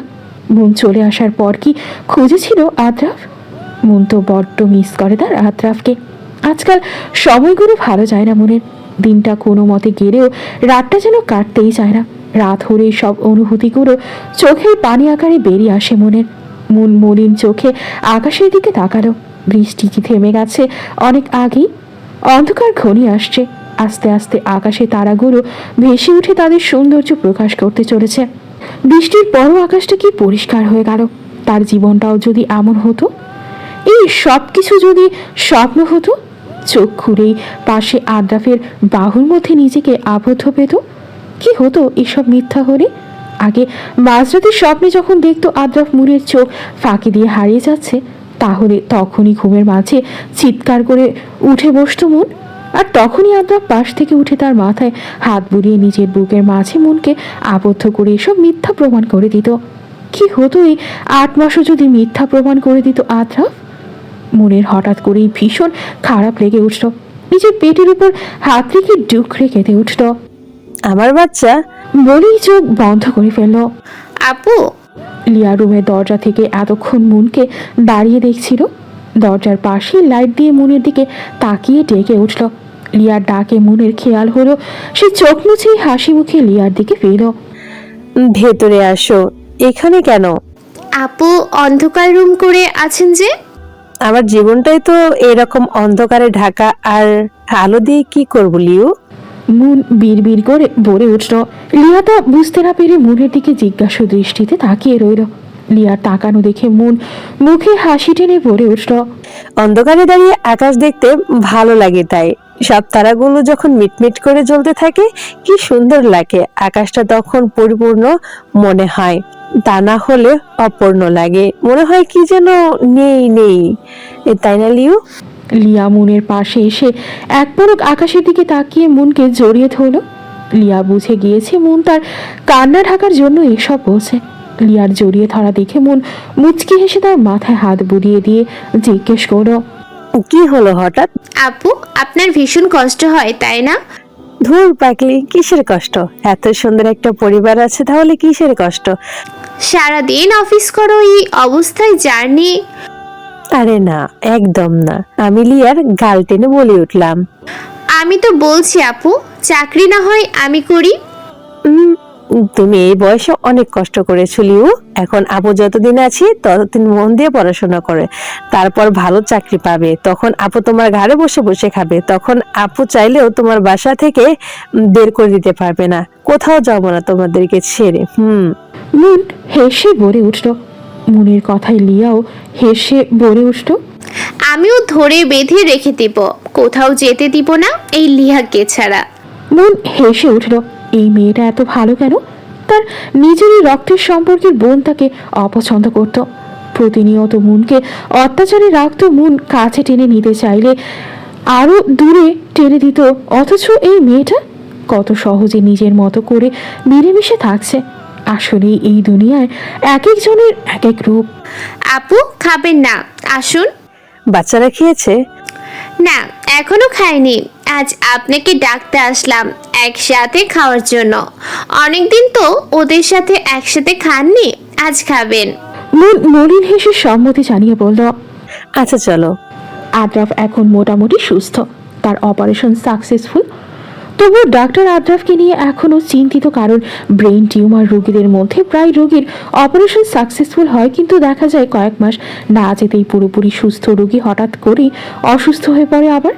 মন চলে আসার পর কি খুঁজেছিল আদ্রাফ? মন তো বড্ড মিস করে তার আদ্রাফকে। আজকাল সময়গুলো ভালো যায় না মনের। দিনটা কোনো মতে গেলেও রাতটা যেন কাটতেই চায় না। রাত হলেই সব অনুভূতিগুলো চোখের পানি আকারে বেরিয়ে আসে মনের। মন মলিন চোখে আকাশের দিকে তাকালো। বৃষ্টি কি থেমে গেছে অনেক আগেই? অন্ধকার ঘনিয়ে আসছে। আস্তে আস্তে আকাশে তারাগুলো ভেসে উঠে তাদের সৌন্দর্য প্রকাশ করতে চলেছে। বৃষ্টির পরও আকাশটা কি পরিষ্কার হয়ে গেল। তার জীবনটাও যদি এমন হতো, এই সব কিছু যদি স্বপ্ন হতো। চোখ খুলেই পাশে আদ্রাফের বাহুর মধ্যে নিজেকে আবদ্ধ পেত। কি হতো এসব মিথ্যা হলে? আগে মাঝরাতের স্বপ্নে যখন দেখতো আদ্রাফ মুনের চোখ ফাঁকি দিয়ে হারিয়ে যাচ্ছে, তাহলে তখনই ঘুমের মাঝে চিৎকার করে উঠে বসতো মন। আর তখনই আদ্রাফ পাশ থেকে উঠে তার মাথায় হাত বুলিয়ে নিজের বুকের মাঝে মনকে আবদ্ধ করে এসব মিথ্যা প্রমাণ করে দিত। কি হতো এই 8 মাসও যদি মিথ্যা প্রমাণ করে দিত আদ্রাফ? মনের হঠাৎ করেই ভীষণ খারাপ লেগে উঠল। নিজের পেটের উপর হাত রেখে ডুকরে কেঁদে উঠল। আমার বাচ্চা বলেই চোখ বন্ধ করে ফেলল। আপু, লিয়া রুমের দরজা থেকে এতক্ষণ মনকে দাঁড়িয়ে দেখছিল। দরজার পাশে লাইট দিয়ে মনের দিকে তাকিয়ে ডেকে উঠল। লিয়ার ডাকে মনের খেয়াল হলো। সে চোখ মুছেই হাসি মুখে লিয়ার দিকে ফেল। ভেতরে আসো। এখানে কেন? আপু অন্ধকার রুম করে আছেন যে? আমার জীবনটাই তো এরকম অন্ধকারে ঢাকা, আর আলো দিয়ে কি করব লিউ? মন বিড়বিড় করে বলে উঠল। লিয়া তা বুঝতে না পেরে মনের দিকে জিজ্ঞাসা দৃষ্টিতে তাকিয়ে রইল। লিয়ার তাকানো দেখে মন মুখে হাসি টেনে বলে উঠল। অন্ধকারে দাঁড়িয়ে আকাশ দেখতে ভালো লাগে, তাই সব তারাগুলো যখন মিটমিট করে জ্বলতে থাকে কি সুন্দর লাগে। আকাশটা তখন পরিপূর্ণ মনে হয়, তা না হলে অপূর্ণ লাগে। মনে হয় কি যেন নেই নেই, তাই না লিউ? লিয়া মনের পাশে এসে এক পলক আকাশের দিকে তাকিয়ে মনকে জড়িয়ে ধরল। লিয়া বুঝে গিয়েছে মন তার কান্না ঢাকার জন্য এসব বলছে। লিয়ার জড়িয়ে ধরা দেখে মন মুচকি হেসে তার মাথায় হাত বুলিয়ে দিয়ে জিজ্ঞেস করল, কি হলো হঠাৎ? আপু, আপনার ভীষণ কষ্ট হয় তাই না? ধুর পাগলি, কিসের কষ্ট? এত সুন্দর একটা পরিবার আছে, তাহলে কিসের কষ্ট? সারাদিন অফিস করো, এই অবস্থায় জার্নি। আরে না, একদম না। আমি লিয়ার গাল টেনে বলে উঠলাম। আমি তো বলছি আপু, চাকরি না হয় আমি করি। তুমি এই বয়সে অনেক কষ্ট করেছো লিউ। এখন আপু যতদিন আছি ততদিন মন দিয়ে পড়াশোনা করে, তারপর ভালো চাকরি পাবে। তখন আপু তোমার ঘরে বসে বসে খাবে। তখন আপু চাইলেও তোমার বাসা থেকে বের করে দিতে পারবে না। কোথাও যাবো না তোমাদেরকে ছেড়ে। মন হেসে বলে উঠল। মনের কথায় লিয়াও হেসে বলে উঠল, আমিও ধরে বেঁধে রেখে দিব, কোথাও যেতে দিব না এই লিহাকে ছাড়া। মন হেসে উঠল। এই মেয়েটা এত ভালো কেন? তার নিজেরই রক্তের সম্পর্কের বোন তাকে অপছন্দ করত। প্রতিনিয়ত মনকে অত্যাচারে রাখত। মন কাছে টেনে নিতে চাইলে আরো দূরে টেনে দিত। অথচ এই মেয়েটা কত সহজে নিজের মতো করে মিলেমিশে থাকছে। আসলে এই দুনিয়ায় এক একজনের এক এক রূপ। আপু খাবেন না? আসুন। বাচ্চারা খেয়েছে? না, এখনো খাইনি। আজ আপনাকে ডাকতে আসলাম একসাথে খাওয়ার জন্য। অনেকদিন তো ওদের সাথে একসাথে খাননি, আজ খাবেন। মন মলিন হেসে সম্মতি জানিয়ে বলল, আচ্ছা চলো। আদ্রাফ এখন মোটামুটি সুস্থ। তার অপারেশন সাকসেসফুল। তবুও ডাক্তার আদ্রাফকে নিয়ে এখনো চিন্তিত, কারণ ব্রেন টিউমার রোগীদের মধ্যে প্রায় রোগীর অপারেশন সাকসেসফুল হয়, কিন্তু দেখা যায় কয়েক মাস না যেতেই পুরোপুরি সুস্থ রোগী হঠাৎ করেই অসুস্থ হয়ে পড়ে আবার।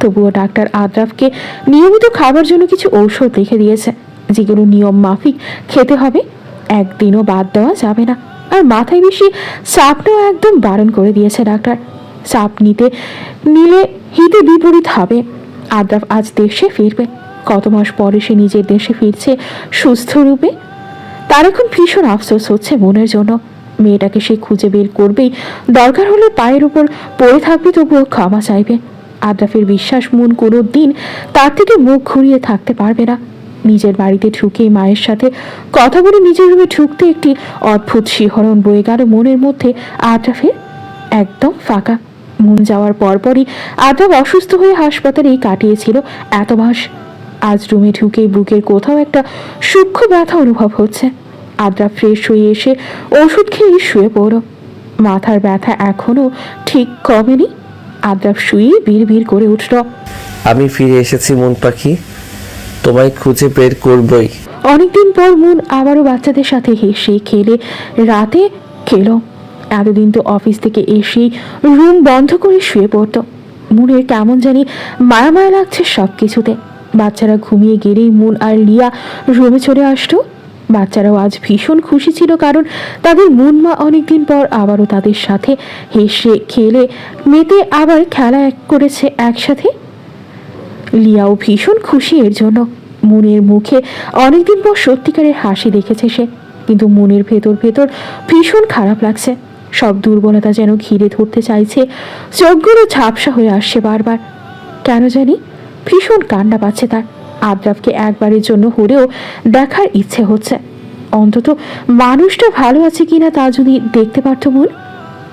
তবুও ডাক্তার আদ্রাফকে নিয়মিত খাবার জন্য কিছু ঔষধ লিখে দিয়েছে, যেগুলো নিয়ম মাফিক খেতে হবে, একদিনও বাদ দেওয়া যাবে না। আর মাথায় বেশি চাপ নেওয়া একদম বারণ করে দিয়েছে ডাক্তার। চাপ নিলে হিতে বিপরীত হবে। আদ্রাফ আজ দেশে ফিরবে, কত মাস পরে সে নিজের দেশে ফিরছে সুস্থ রূপে। তার এখন ভীষণ আফসোস হচ্ছে মনের জন্য। মেয়েটাকে সে খুঁজে বের করবেই, দরকার হলে পায়ের উপর পড়ে থাকবে, তবুও ক্ষমা চাইবে। আদ্রাফের বিশ্বাস মন কোনো দিন তার থেকে মুখ ঘুরিয়ে থাকতে পারবে না। নিজের বাড়িতে ঢুকে মায়ের সাথে কথা বলে নিজের রুমে ঢুকতে একটি অদ্ভুত শিহরণ বয়ে গেল মনের মধ্যে। আদ্রাফের একদম ফাঁকা। মন যাওয়ার পরপরই আদ্রাফ অসুস্থ হয়ে হাসপাতালেই কাটিয়েছিল এত মাস। আজ রুমে ঢুকেই বুকের কোথাও একটা সূক্ষ্ম ব্যথা অনুভব হচ্ছে। আদ্রাফ ফ্রেশ হয়ে এসে ওষুধ খেয়ে শুয়ে পড়ল। মাথার ব্যথা এখনো ঠিক কমেনি। আদ্রাফ শুয়ে বিড় করে উঠল। আমি ফিরে এসেছি মন পাখি, তোমায় খুঁজে বের করবই। অনেকদিন পর মন আবারও বাচ্চাদের সাথে হেসে খেলে রাতে খেলো। এতদিন তো অফিস থেকে এসেই রুম বন্ধ করে শুয়ে পড়ত। মনের কেমন জানি মায়া মায়া লাগছে সব কিছুতে। বাচ্চারা ঘুমিয়ে গেলেই মন আর লিয়া রুমে চলে আসতো। বাচ্চারাও আজ ভীষণ খুশি ছিল, কারণ তাদের মন মা অনেকদিন পর আবারও তাদের সাথে হেসে খেলে মেতে আবার খেলা করেছে একসাথে। লিয়াও ভীষণ খুশি এর জন্য। মনের মুখে অনেকদিন পর সত্যিকারের হাসি দেখেছে সে, কিন্তু মনের ভেতর ভেতর ভীষণ খারাপ লাগছে। সব দুর্বলতা যেন ঘিরে ধরতে চাইছে, চোখগুলো ঝাপসা হয়ে আসছে বারবার। কেন জানি ভীষণ কান্না পাচ্ছে তার। আদ্রাফকে একবারের জন্য হলেও দেখার ইচ্ছে হচ্ছে। অন্তত মানুষটা ভালো আছে কিনা তা যদি দেখতে পারত মন।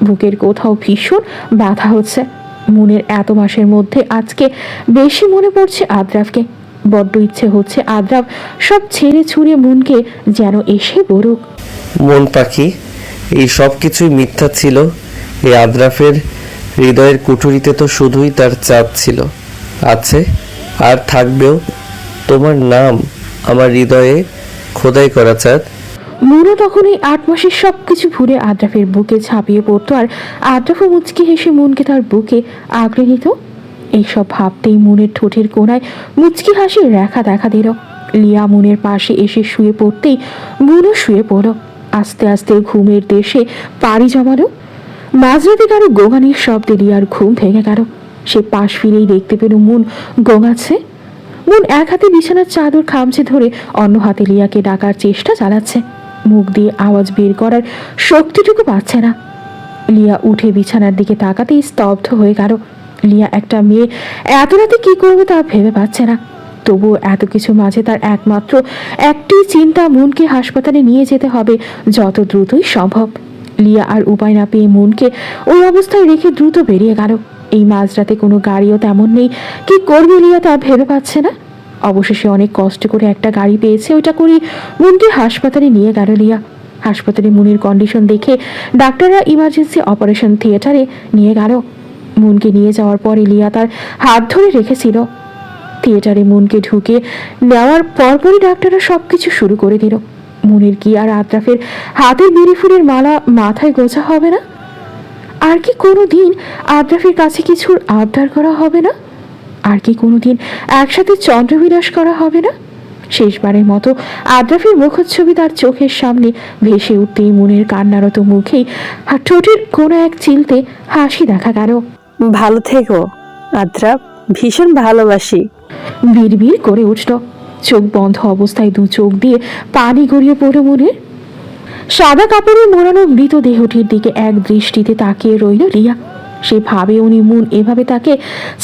বুকের কোথাও ভীষণ ব্যথা হচ্ছে। মনের এত মাসের মধ্যে আজকে বেশি মনে পড়ছে আদ্রাফকে। বড্ড ইচ্ছে হচ্ছে আদ্রাফ সব ছেড়ে ছুঁড়ে মনকে যেন এসে বলুক, মন পাখি, এই সব কিছুই মিথ্যা ছিল। এই আদ্রাফের হৃদয়ের কুঠুরিতে তো শুধুই তার চাঁদ ছিল, আছে আর থাকবেও। তোমার নাম আমার হৃদয়ে খোদাই করা চাঁদ। মনও তখন এই 8 মাসের সব কিছু ভুলে আদ্রাফের বুকে ঝাঁপিয়ে পড়তো, আর আদ্রাফও মুচকি হেসে মনকে তার বুকে আগলে নিত। এইসব ভাবতেই মনের ঠোঁটের কোণায় মুচকি হাসির রেখা দেখা দিল। লিয়া মনের পাশে এসে শুয়ে পড়তেই মনও শুয়ে পড়ল। আস্তে আস্তে ঘুমের দেশে পাড়ি জমালো। মাঝরাতে কারো গোঙানির শব্দে লিয়ার ঘুম ভেঙে গেল। সে পাশ ফিরেই দেখতে পেল মন গোঙাচ্ছে। মন এক হাতে বিছানার চাদর খামচে ধরে অন্য হাতে লিয়াকে ডাকার চেষ্টা চালাচ্ছে। মুখ দিয়ে আওয়াজ বের করার শক্তিটুকু পাচ্ছে না। লিয়া উঠে বিছানার দিকে তাকাতেই স্তব্ধ হয়ে গেল। লিয়া একটা মেয়ে এত রাতে কি করবে তা ভেবে পাচ্ছে না। তবুও এত কিছু মাঝে তার একমাত্র একটি চিন্তা, মনকে হাসপাতালে নিয়ে যেতে হবে যত দ্রুতই সম্ভব। লিয়া আর উপায় না পেয়ে মনকে ওই অবস্থায় রেখে দ্রুত বেরিয়ে গেল। এই মাঝরাতে কোনো গাড়িও তেমন নেই। কি করবে লিয়া তা ভেবে পাচ্ছে না। অবশেষে অনেক কষ্ট করে একটা গাড়ি পেয়েছে, ওইটা করে মনকে হাসপাতালে নিয়ে গেল লিয়া। হাসপাতালে মনের কন্ডিশন দেখে ডাক্তাররা ইমার্জেন্সি অপারেশন থিয়েটারে নিয়ে গেল। মনকে নিয়ে যাওয়ার পরে লিয়া তার হাত ধরে রেখেছিল। থিয়েটারে মনকে ঢুকে নেওয়ার পরপরই ডাক্তাররা সবকিছু শুরু করে দিল। মনের কি আর আদ্রাফের হাতের বেরি ফুলের মালা মাথায় গোছা হবে না? আর কি কোনো দিন আদ্রাফের কাছে কিছুর আবদার করা হবে না? আর কি কোনোদিন একসাথে চন্দ্রবিলাস করা হবে না? শেষবারের মতো আদ্রাফের মুখচ্ছবি তার চোখের সামনে ভেসে উঠতেই মনের কান্নারত মুখেই ঠোঁটের কোনো এক চিলতে হাসি দেখা গেল। ভালো থেকো আদ্রাফ, ভীষণ ভালোবাসি। বিড়বিড় করে উঠল। চোখ বন্ধ অবস্থায় দু চোখ দিয়ে পানি গড়িয়ে পড়ল মনের। সাদা কাপড়ে মোড়ানো মৃতদেহটির দিকে এক দৃষ্টিতে তাকিয়ে রইল লিয়া। সে ভাবে উনি মন এভাবে তাকে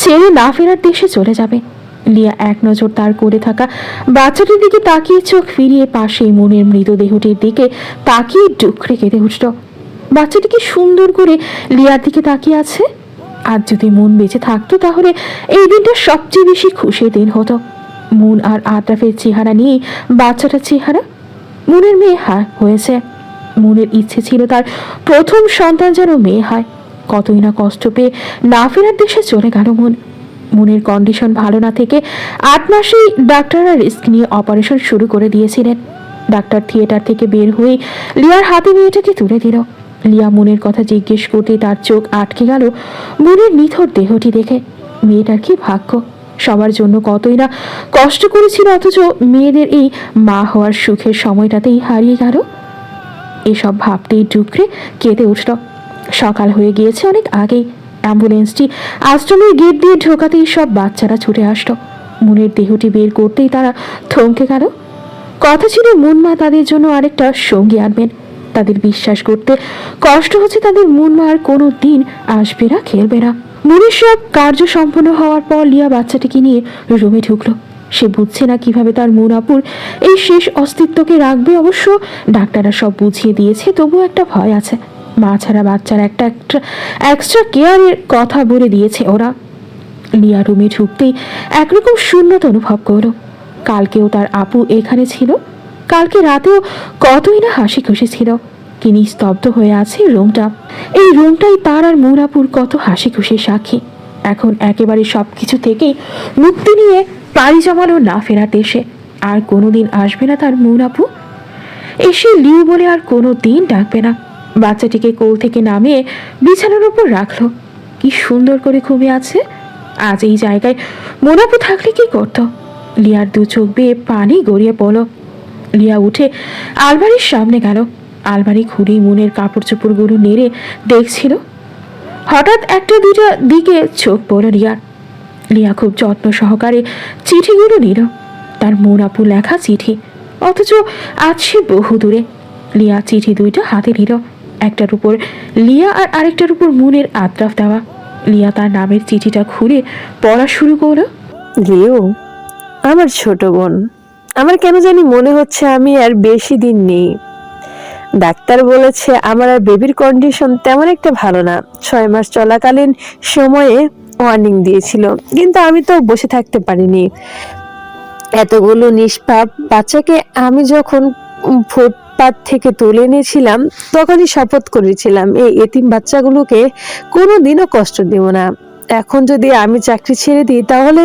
ছেড়ে না ফেরার দেশে চলে যাবে। লিয়া এক নজর তার করে থাকা বাচ্চাটির দিকে তাকিয়ে চোখ ফিরিয়ে পাশেই মনের মৃতদেহটির দিকে তাকিয়ে ডুকরে কেঁদে উঠল। বাচ্চাটি কি সুন্দর করে লিয়ার দিকে তাকিয়ে আছে। আজ যদি মন বেঁচে থাকতো তাহলে এই দিনটা সবচেয়ে বেশি খুশির দিন হতো। মন আর আদ্রাফের চেহারা নিয়ে বাচ্চাটার চেহারা। মনের মেয়ে হয়েছে। মনের ইচ্ছে ছিল তার প্রথম সন্তান যেন মেয়ে হয়। কতই না কষ্ট পেয়ে না ফেরার দেশে চলে গেল মন। মুনের কন্ডিশন ভালো না থেকে 8 মাসেই ডাক্তাররা রিস্ক নিয়ে অপারেশন শুরু করে দিয়েছিলেন। ডাক্তার থিয়েটার থেকে বের হয়ে লিয়ার হাতে মেয়েটাকে তুলে দিল। লিয়া মুনের কথা জিজ্ঞেস করতে তার চোখ আটকে গেল মুনের নিথর দেহটি দেখে। মেয়েটার কি ভাগ্য, সবার জন্য কতই না কষ্ট করেছিল, অথচ মেয়েদের এই মা হওয়ার সুখের সময়টাতেই হারিয়ে গেল। এসব ভাবতেই ডুকরে কেঁদে উঠল। সকাল হয়ে গিয়েছে অনেক আগেই। অ্যাম্বুলেন্সটি আশ্রমের গেট দিয়ে ঢোকাতেই সব বাচ্চারা ছুটে আসলো। মুনের দেহটি বের করতেই তারা থমকে গেল। কথা ছিল মুনমা তাদের জন্য আরেকটা সঙ্গী আনবেন। তাদের বিশ্বাস করতে কষ্ট হচ্ছে তাদের মুনমা আর কোনো দিন আসবে না, খেলবে না। মুনের সব কার্য সম্পন্ন হওয়ার পর লিয়া বাচ্চাটিকে নিয়ে রুমে ঢুকলো। সে বুঝছে না কিভাবে তার মুনাপুর এই শেষ অস্তিত্বকে রাখবে। অবশ্য ডাক্তাররা সব বুঝিয়ে দিয়েছে, তবুও একটা ভয় আছে। মা ছাড়া বাচ্চার একটা এক্সট্রা কেয়ারের কথা বলে দিয়েছে ওরা। লিয়া রুমে ঢুকতেই একরকম শূন্যতা অনুভব করলো। কালকেও তার আপু এখানে ছিল, কালকে রাতেও কতই না হাসি খুশি ছিল। কি নিস্তব্ধ হয়ে আছে রুমটা। এই রুমটাই তার আর মুনাপুর কত হাসি খুশির সাক্ষী। এখন একেবারে সবকিছু থেকেই মুক্তি নিয়ে পাড়ি জমালো না ফেরার দেশে। আর কোনোদিন আসবে না তার মুনাপু। এসে লিউ বলে আর কোনো দিন ডাকবে না। বাচ্চাটিকে কোল থেকে নামিয়ে বিছানার উপর রাখলো। কি সুন্দর করে ঘুমিয়ে আছে। আজ এই জায়গায় মুনাপু থাকলে কি করত? লিয়ার দু চোখ বেয়ে পানি গড়িয়ে পড়ল। লিয়া উঠে আলমারির সামনে গেল। আলমারি খুঁড়েই মুনের কাপড় চোপড়গুলো নেড়ে দেখছিল। হঠাৎ একটা দুটা দিকে চোখ পড়ল লিয়ার। লিয়া খুব যত্ন সহকারে চিঠিগুলো নিল। তার মুনাপু লেখা চিঠি, অথচ আজ সে বহু দূরে। লিয়া চিঠি দুইটা হাতে নিল। একটার উপর লিয়া আর আরেকটার উপর মুনের আত্রাফ দেওয়া। লিয়া তার নামের চিঠিটা খুলে পড়া শুরু করলো। লিও, আমার ছোট বোন, আমার কেন জানি মনে হচ্ছে আমি আর বেশি দিন নেই। ডাক্তার বলেছে আমার আর বেবির কন্ডিশন তেমন একটা ভালো না। 6 মাস চলাকালীন সময়ে ওয়ার্নিং দিয়েছিল, কিন্তু আমি তো বসে থাকতে পারিনি। এতগুলো নিষ্পাপ বাচ্চাকে আমি যখন ফুটপাত থেকে তুলে এনেছিলাম তখনই শপথ করেছিলাম এই এতিম বাচ্চাগুলোকে কোনোদিনও কষ্ট দেব না। এখন যদি আমি চাকরি ছেড়ে দিই তাহলে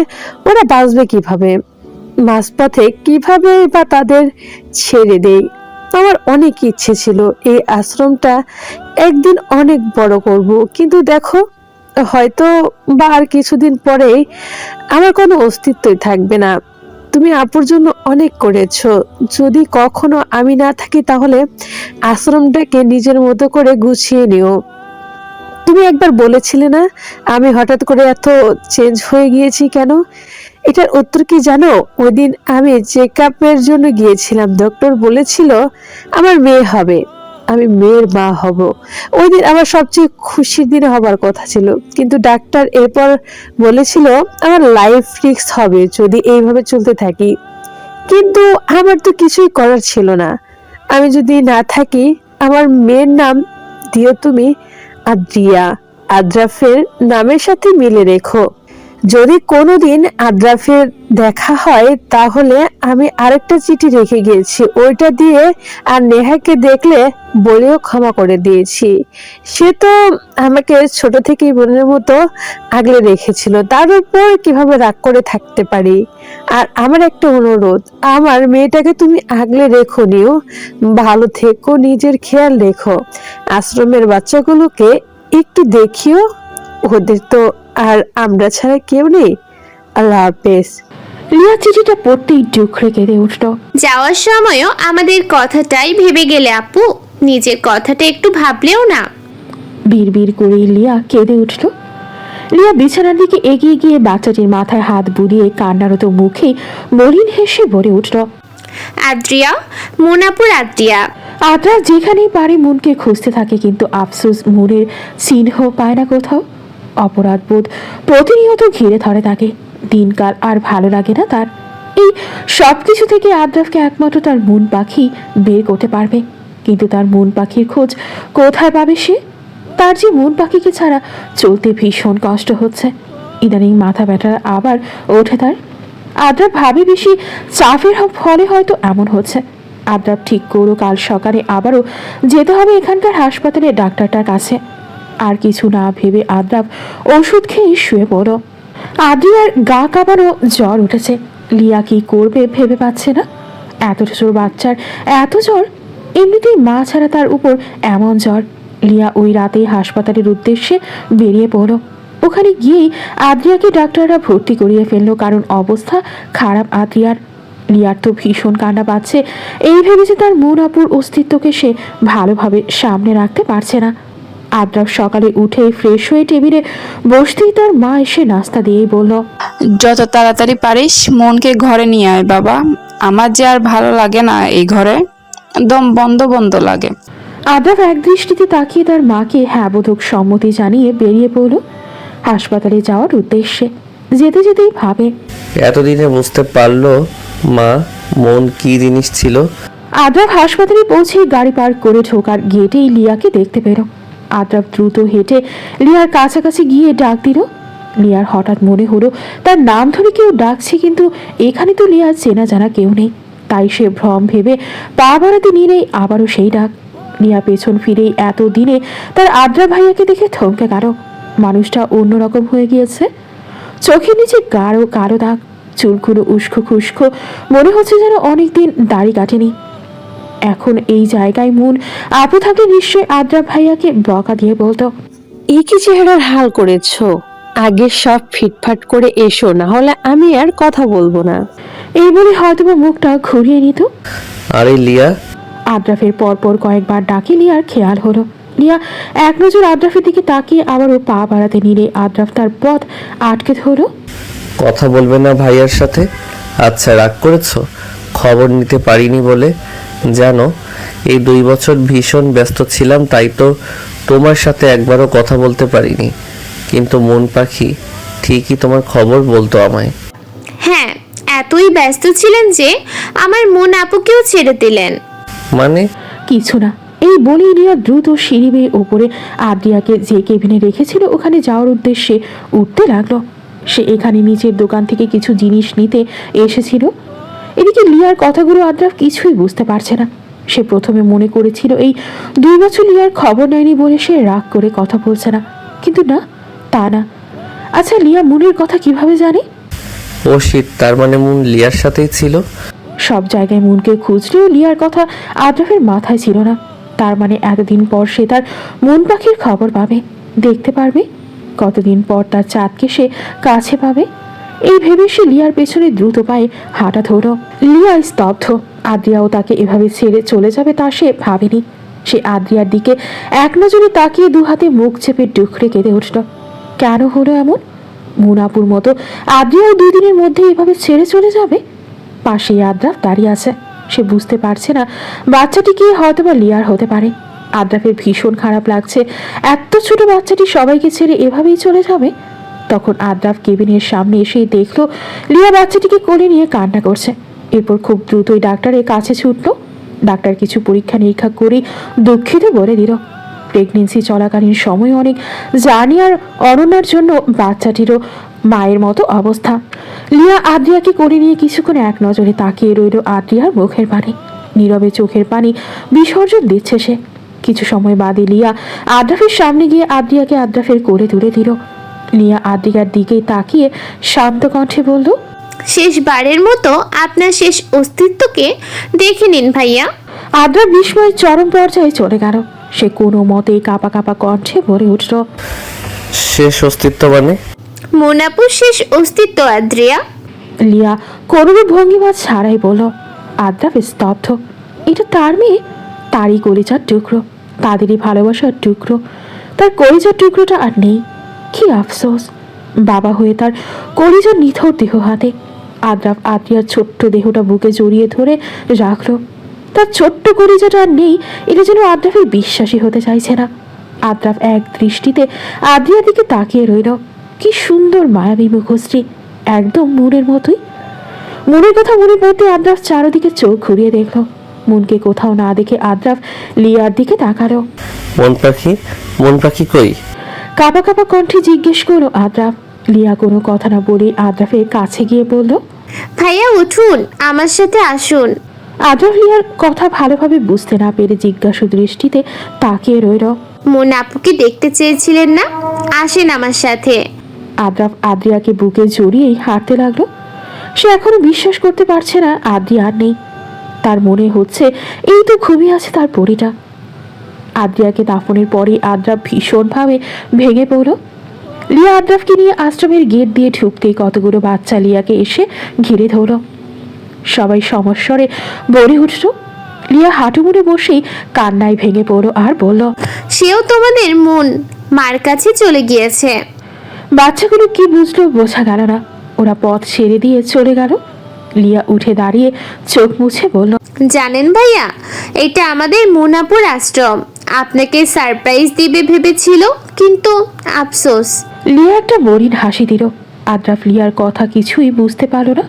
ওরা বাঁচবে কিভাবে? মাঝপথে কিভাবে বা তাদের ছেড়ে দেই? আমার অনেক ইচ্ছে ছিল এই আশ্রমটা একদিন অনেক বড় করব, কিন্তু দেখো হয়তো বা আর কিছুদিন পরেই আমার কোনো অস্তিত্বই থাকবে না। তুমি আপুর জন্য অনেক করেছো। যদি কখনো আমি না থাকি তাহলে আশ্রমটাকে নিজের মতো করে গুছিয়ে নিও। তুমি একবার বলেছিলে না আমি হঠাৎ করে এত চেঞ্জ হয়ে গিয়েছি কেন? এটার উত্তর কি জানো? ওই দিন আমি চেকআপের জন্য গিয়েছিলাম। ডক্টর বলেছিল আমার মেয়ে হবে, আমি মেয়ের মা হব। ওই দিন আমার সবচেয়ে খুশির দিন হবার কথা ছিল, কিন্তু ডাক্তার এরপর বলেছিল আমার লাইফ রিস্ক হবে যদি এইভাবে চলতে থাকি। কিন্তু আমার তো কিছুই করার ছিল না। আমি যদি না থাকি, আমার মেয়ের নাম দিও তুমি আদ্রিয়া। আদ্রাফের নামের সাথে মিলে রেখো। যদি কোনোদিন আদ্রাফের দেখা হয় তাহলে আমি আরেকটা চিঠি রেখে গিয়েছি, ওইটা দিয়ে আর নেহাকে দেখলে বলেও ক্ষমা করে দিয়েছি। সে তো আমাকে ছোট থেকেই বোনের মতো আগলে রেখেছিল, তার উপর কিভাবে রাগ করে থাকতে পারি? আর আমার একটা অনুরোধ, আমার মেয়েটাকে তুমি আগলে রেখো নিও। ভালো থেকো, নিজের খেয়াল রেখো। আশ্রমের বাচ্চাগুলোকে একটু দেখিও, ওদের তো আর আমরা ছাড়া কেউ নেই। আল্লাহ হাফেজ। লিয়া চিঠিটা পড়তেই ডুকরে কেঁদে উঠল। যাওয়ার সময়ও আমাদের কথাটাই ভেবে গেলে আপু, নিজের কথাটা একটু ভাবলেও না। বিড়বিড় করে লিয়া কেঁদে উঠল। লিয়া বিছানার দিকে এগিয়ে গিয়ে বাচ্চাটির মাথায় হাত বুলিয়ে কান্নারত মুখে মলিন হেসে বলে উঠল, আদ্রিয়া, মুনাপুর আদ্রিয়া। আদ্রা যেখানেই পারে মনকে খুঁজতে থাকে, কিন্তু আফসোস মনের চিহ্ন পায় না কোথাও। অপরাধবোধ প্রতিনিয়ত ঘিরে ধরে তাকে। দিনকাল আর ভালো লাগে না তার। এই সব কিছু থেকে আদ্রাফকে একমাত্র তার মন পাখি বের করতে পারবে, কিন্তু তার মন পাখির খোঁজ কোথায় পাবে সে? তার যে মন পাখিকে ছাড়া চলতে ভীষণ কষ্ট হচ্ছে। ইদানিং মাথা ব্যথা আবার ওঠে তার। আদ্রাফ ভাবে বেশি চাপের ফলে হয়তো এমন হচ্ছে। আদ্রাফ ঠিক করো কাল সকালে আবারও যেতে হবে এখানকার হাসপাতালে ডাক্তারটার কাছে। আর কিছু না ভেবে আদ্রাফ ওষুধ খেয়ে শুয়ে পড়ল। আদ্রিয়ার গা কাঁপানো জ্বর উঠেছে। লিয়া কি করবে ভেবে পাচ্ছে না। এত ছোট বাচ্চার এত জ্বর, এমনিতেই মা ছাড়া তার উপর এমন জ্বর। লিয়া ওই রাতেই হাসপাতালের উদ্দেশ্যে বেরিয়ে পড়ল। ওখানে গিয়েই আদ্রিয়াকে ডাক্তাররা ভর্তি করিয়ে ফেললো, কারণ অবস্থা খারাপ আদ্রিয়ার। লিয়ার তো ভীষণ কান্না পাচ্ছে। এই ভেবে যে তার মন আপুর অস্তিত্বকে সে ভালোভাবে সামনে রাখতে পারছে না। আদ্রাফ সকালে উঠে ফ্রেশ হয়ে টেবিলে বসতেই তার মা এসে নাস্তা দিয়েই বলল, যত তাড়াতাড়ি পারিস মনকে ঘরে নিয়ে আয় বাবা, আমার যে আর ভালো লাগে না এই ঘরে, দম বন্ধ বন্ধ লাগে। আদ্রাফ এক দৃষ্টিতে তাকিয়ে তার মাকে হ্যাবোধক সম্মতি জানিয়ে বেরিয়ে পড়ল হাসপাতালে যাওয়ার উদ্দেশ্যে। যেতে যেতেই ভাবে, এতদিনে বুঝতে পারলো মা মন কি জিনিস ছিল। আদ্রাফ হাসপাতালে পৌঁছে গাড়ি পার্ক করে ঢোকার গেটেই লিয়াকে দেখতে পেল। আদ্রাফ দ্রুত হেঁটে লিয়ার কাছাকাছি গিয়ে ডাক দিল। লিয়ার হঠাৎ মনে হলো তার নাম ধরে কেউ ডাকছে, কিন্তু এখানে তো লিয়ার চেনা জানা কেউ নেই। তাই সে ভ্রম ভেবে পা বাড়াতে নিলেই আবারও সেই ডাক। লিয়া পেছন ফিরেই এতদিনে তার আদ্রা ভাইয়াকে দেখে থমকে গেল। মানুষটা অন্যরকম হয়ে গিয়েছে। চোখের নিচে গাঢ় কালো দাগ, চুলগুলো উস্কো খুস্কো, মনে হচ্ছে যেন অনেকদিন দাড়ি কাটেনি। এখন এই জায়গায় মন আপু থাকলে নিশ্চয়ই আদ্রা ভাইয়াকে বকা দিয়ে বলতো, এই কি চেহারার হাল করেছো? আগে সব ফিটফাট করে এসো, না হলে আমি আর কথা বলবো না। এই বলে হয়তোবা মুখটা ঘুরিয়ে নিত। আরে লিয়া, আদ্রাফের পরপর কয়েকবার ডাকে লিয়ার খেয়াল হলো। লিয়া এক নজর আদ্রাফের দিকে তাকিয়ে আবারও পা বাড়াতে নিলে আদ্রাফ তার পথ আটকে ধরল। কথা বলবে না ভাইয়ার সাথে? আচ্ছা, রাগ করেছো খবর নিতে পারিনি বলে? জানো, এই 2 বছর ভীষণ ব্যস্ত ছিলাম, তাই তো তোমার সাথে একবারও কথা বলতে পারিনি। কিন্তু মন পাখি ঠিকই তোমার খবর বলতো আমায়। হ্যাঁ, এতই ব্যস্ত ছিলেন যে আমার মন আপুকেও ছেড়ে দিলেন। মানে? কিছু না, এই বলেই লিয়া দ্রুত সিঁড়ি বেয়ে ওপরে আদ্রিয়াকে যে কেবিনে রেখেছিল ওখানে যাওয়ার উদ্দেশ্যে উঠতে লাগলো। সে এখানে নিচের দোকান থেকে কিছু জিনিস নিতে এসেছিল। এদিকে লিয়ার কথাগুলো আদ্রাফ কিছুই বুঝতে পারছে না। সে প্রথমে মনে করেছিল এই 2 বছর লিয়ার খবর নেয়নি বলে সে রাগ করে কথা বলছে না, কিন্তু না, তা না। আচ্ছা, লিয়া মুনের কথা কিভাবে জানে? ও শীত, তার মানে মন লিয়ার সাথেই ছিল। সব জায়গায় মুনকে খুঁজলেও লিয়ার কথা আদ্রাফের মাথায় ছিল না। তার মানে এতদিন পর সে তার মন পাখির খবর পাবে, দেখতে পারবে। কতদিন পর তার চাঁদকে সে কাছে পাবে। এই ভেবে সে লিয়ার পেছনে দ্রুত পায়ে হাঁটা ধরল। লিয়া স্তব্ধ। আদ্রিয়াও তাকে এভাবে ছেড়ে চলে যাবে তা সে ভাবেনি। সে আদ্রিয়ার দিকে এক নজরে তাকিয়ে 2 হাতে মুখ চেপে ডুকরে কেঁদে উঠল। কেন হলো এমন? মুনাপুর মতো আদ্রিয়াও 2 দিনের মধ্যে এভাবে ছেড়ে চলে যাবে? পাশেই আদ্রাফ দাঁড়িয়ে আছে। সে বুঝতে পারছে না বাচ্চাটি কি হয়তোবা লিয়ার হতে পারে। আদ্রাফের ভীষণ খারাপ লাগছে, এত ছোট বাচ্চাটি সবাইকে ছেড়ে এভাবেই চলে যাবে। তখন আদ্রাফ কেবিনের সামনে এসেই দেখলো লিয়া বাচ্চাটিকে কোলে নিয়ে কান্না করছে। এরপর খুব দ্রুতই ডাক্তারের কাছে ছুটলো। ডাক্তার কিছু পরীক্ষা নিরীক্ষা করে দুঃখিত বলে দিল, প্রেগনেন্সি চলাকালীন সময় অনেক জার্নি আর অনন্যার জন্য বাচ্চাটিরও মায়ের মতো অবস্থা। লিয়া আদ্রিয়াকে কোলে নিয়ে কিছুক্ষণ এক নজরে তাকিয়ে রইল আদ্রিয়ার মুখের পানে। নীরবে চোখের পানি বিসর্জন দিচ্ছে সে। কিছু সময় বাদে লিয়া আদ্রাফের সামনে গিয়ে আদ্রিয়াকে আদ্রাফের কোলে তুলে দিল। লিয়া আদ্রিয়ার দিকে তাকিয়ে শান্ত কণ্ঠে বলল, শেষবারের মতো আপনার শেষ অস্তিত্বকে দেখে নিন ভাইয়া। আদ্রাফ বিস্ময়ের চরম পর্যায়ে চলে গেল। সে কোনো মতে কাঁপা কাঁপা কণ্ঠে বলে উঠল, শেষ অস্তিত্ব মানে? মোনাপুর শেষ অস্তিত্ব আদ্রিয়া। লিয়া করুণ ভঙ্গিমা ছাড়াই বলল। আদ্রাফ স্তব্ধ। এটা তার মেয়ে, তারই কলিজার টুকরো, তাদেরই ভালোবাসার টুকরো। তার কলিজার টুকরোটা আর নেই। কি আফসোস, বাবা হয়ে তার কলিজার নিথর দেহ হাতে। আদ্রাফ আদ্রিয়ার ছোট্ট দেহটা বুকে জড়িয়ে ধরে রাখলো। তার ছোট্ট কলিজাটা আর নেই, এটা যেন আদ্রাফের বিশ্বাসই হতে চাইছে না। আদ্রাফ এক দৃষ্টিতে আদ্রিয়ার দিকে তাকিয়ে রইল। কি সুন্দর মায়াবী মুখশ্রী, একদম মুনের মতোই। মুনের কথা মনে পড়তে আদ্রাফ চারদিকে চোখ ঘুরিয়ে দেখলো। মুনকে কোথাও না দেখে আদ্রাফ লিয়ার দিকে তাকালো। মন পাখি, মন পাখি কই? কাঁপা কাঁপা কণ্ঠে জিজ্ঞেস করলো আদ্রাফ। লিয়া কোনো কথা না বলে আদ্রাফের কাছে গিয়ে বলল, ভাইয়া উঠুন, আমার সাথে আসুন। আদ্রাফ লিয়ার কথা ভালোভাবে বুঝতে না পেরে জিজ্ঞাসু দৃষ্টিতে তাকিয়ে রইল। মন আপুকে দেখতে চেয়েছিলেন না? আসেন আমার সাথে। আদ্রাফ আদ্রিয়াকে বুকে জড়িয়েই হাঁটতে লাগলো। সে এখনো বিশ্বাস করতে পারছে না আদ্রিয়া আর নেই। তার মনে হচ্ছে এই তো ঘুমিয়ে আছে তার পরিটা। আদ্রিয়াকে দাফনের পরে আদ্রাফ ভীষণভাবে ভেঙে পড়ল। লিয়া আদ্রাফকে নিয়ে আশ্রমের গেট দিয়ে ঢুকতেই কতগুলো বাচ্চা লিয়াকে এসে ঘিরে ধরল। সবাই সমস্বরে বলে উঠল। লিয়া হাঁটু মুড়ে বসেই কান্নায় ভেঙে পড়ল আর বলল, সেও তোমাদের মন মার কাছে চলে গিয়েছে। বাচ্চাগুলো কি বুঝলো বোঝা গেল না। ওরা পথ ছেড়ে দিয়ে চলে গেল। লিয়া উঠে দাঁড়িয়ে চোখ মুছে বলল, জানেন ভাইয়া, এটা আমাদের মুনাপুর আশ্রম। আপনাকে সারপ্রাইজ দিবে ভেবেছিল, কিন্তু আফসোস। লিয়া একটা মলিন হাসি দিল। আদ্রাফ লিয়ার কথা কিছুই বুঝতে পারল না।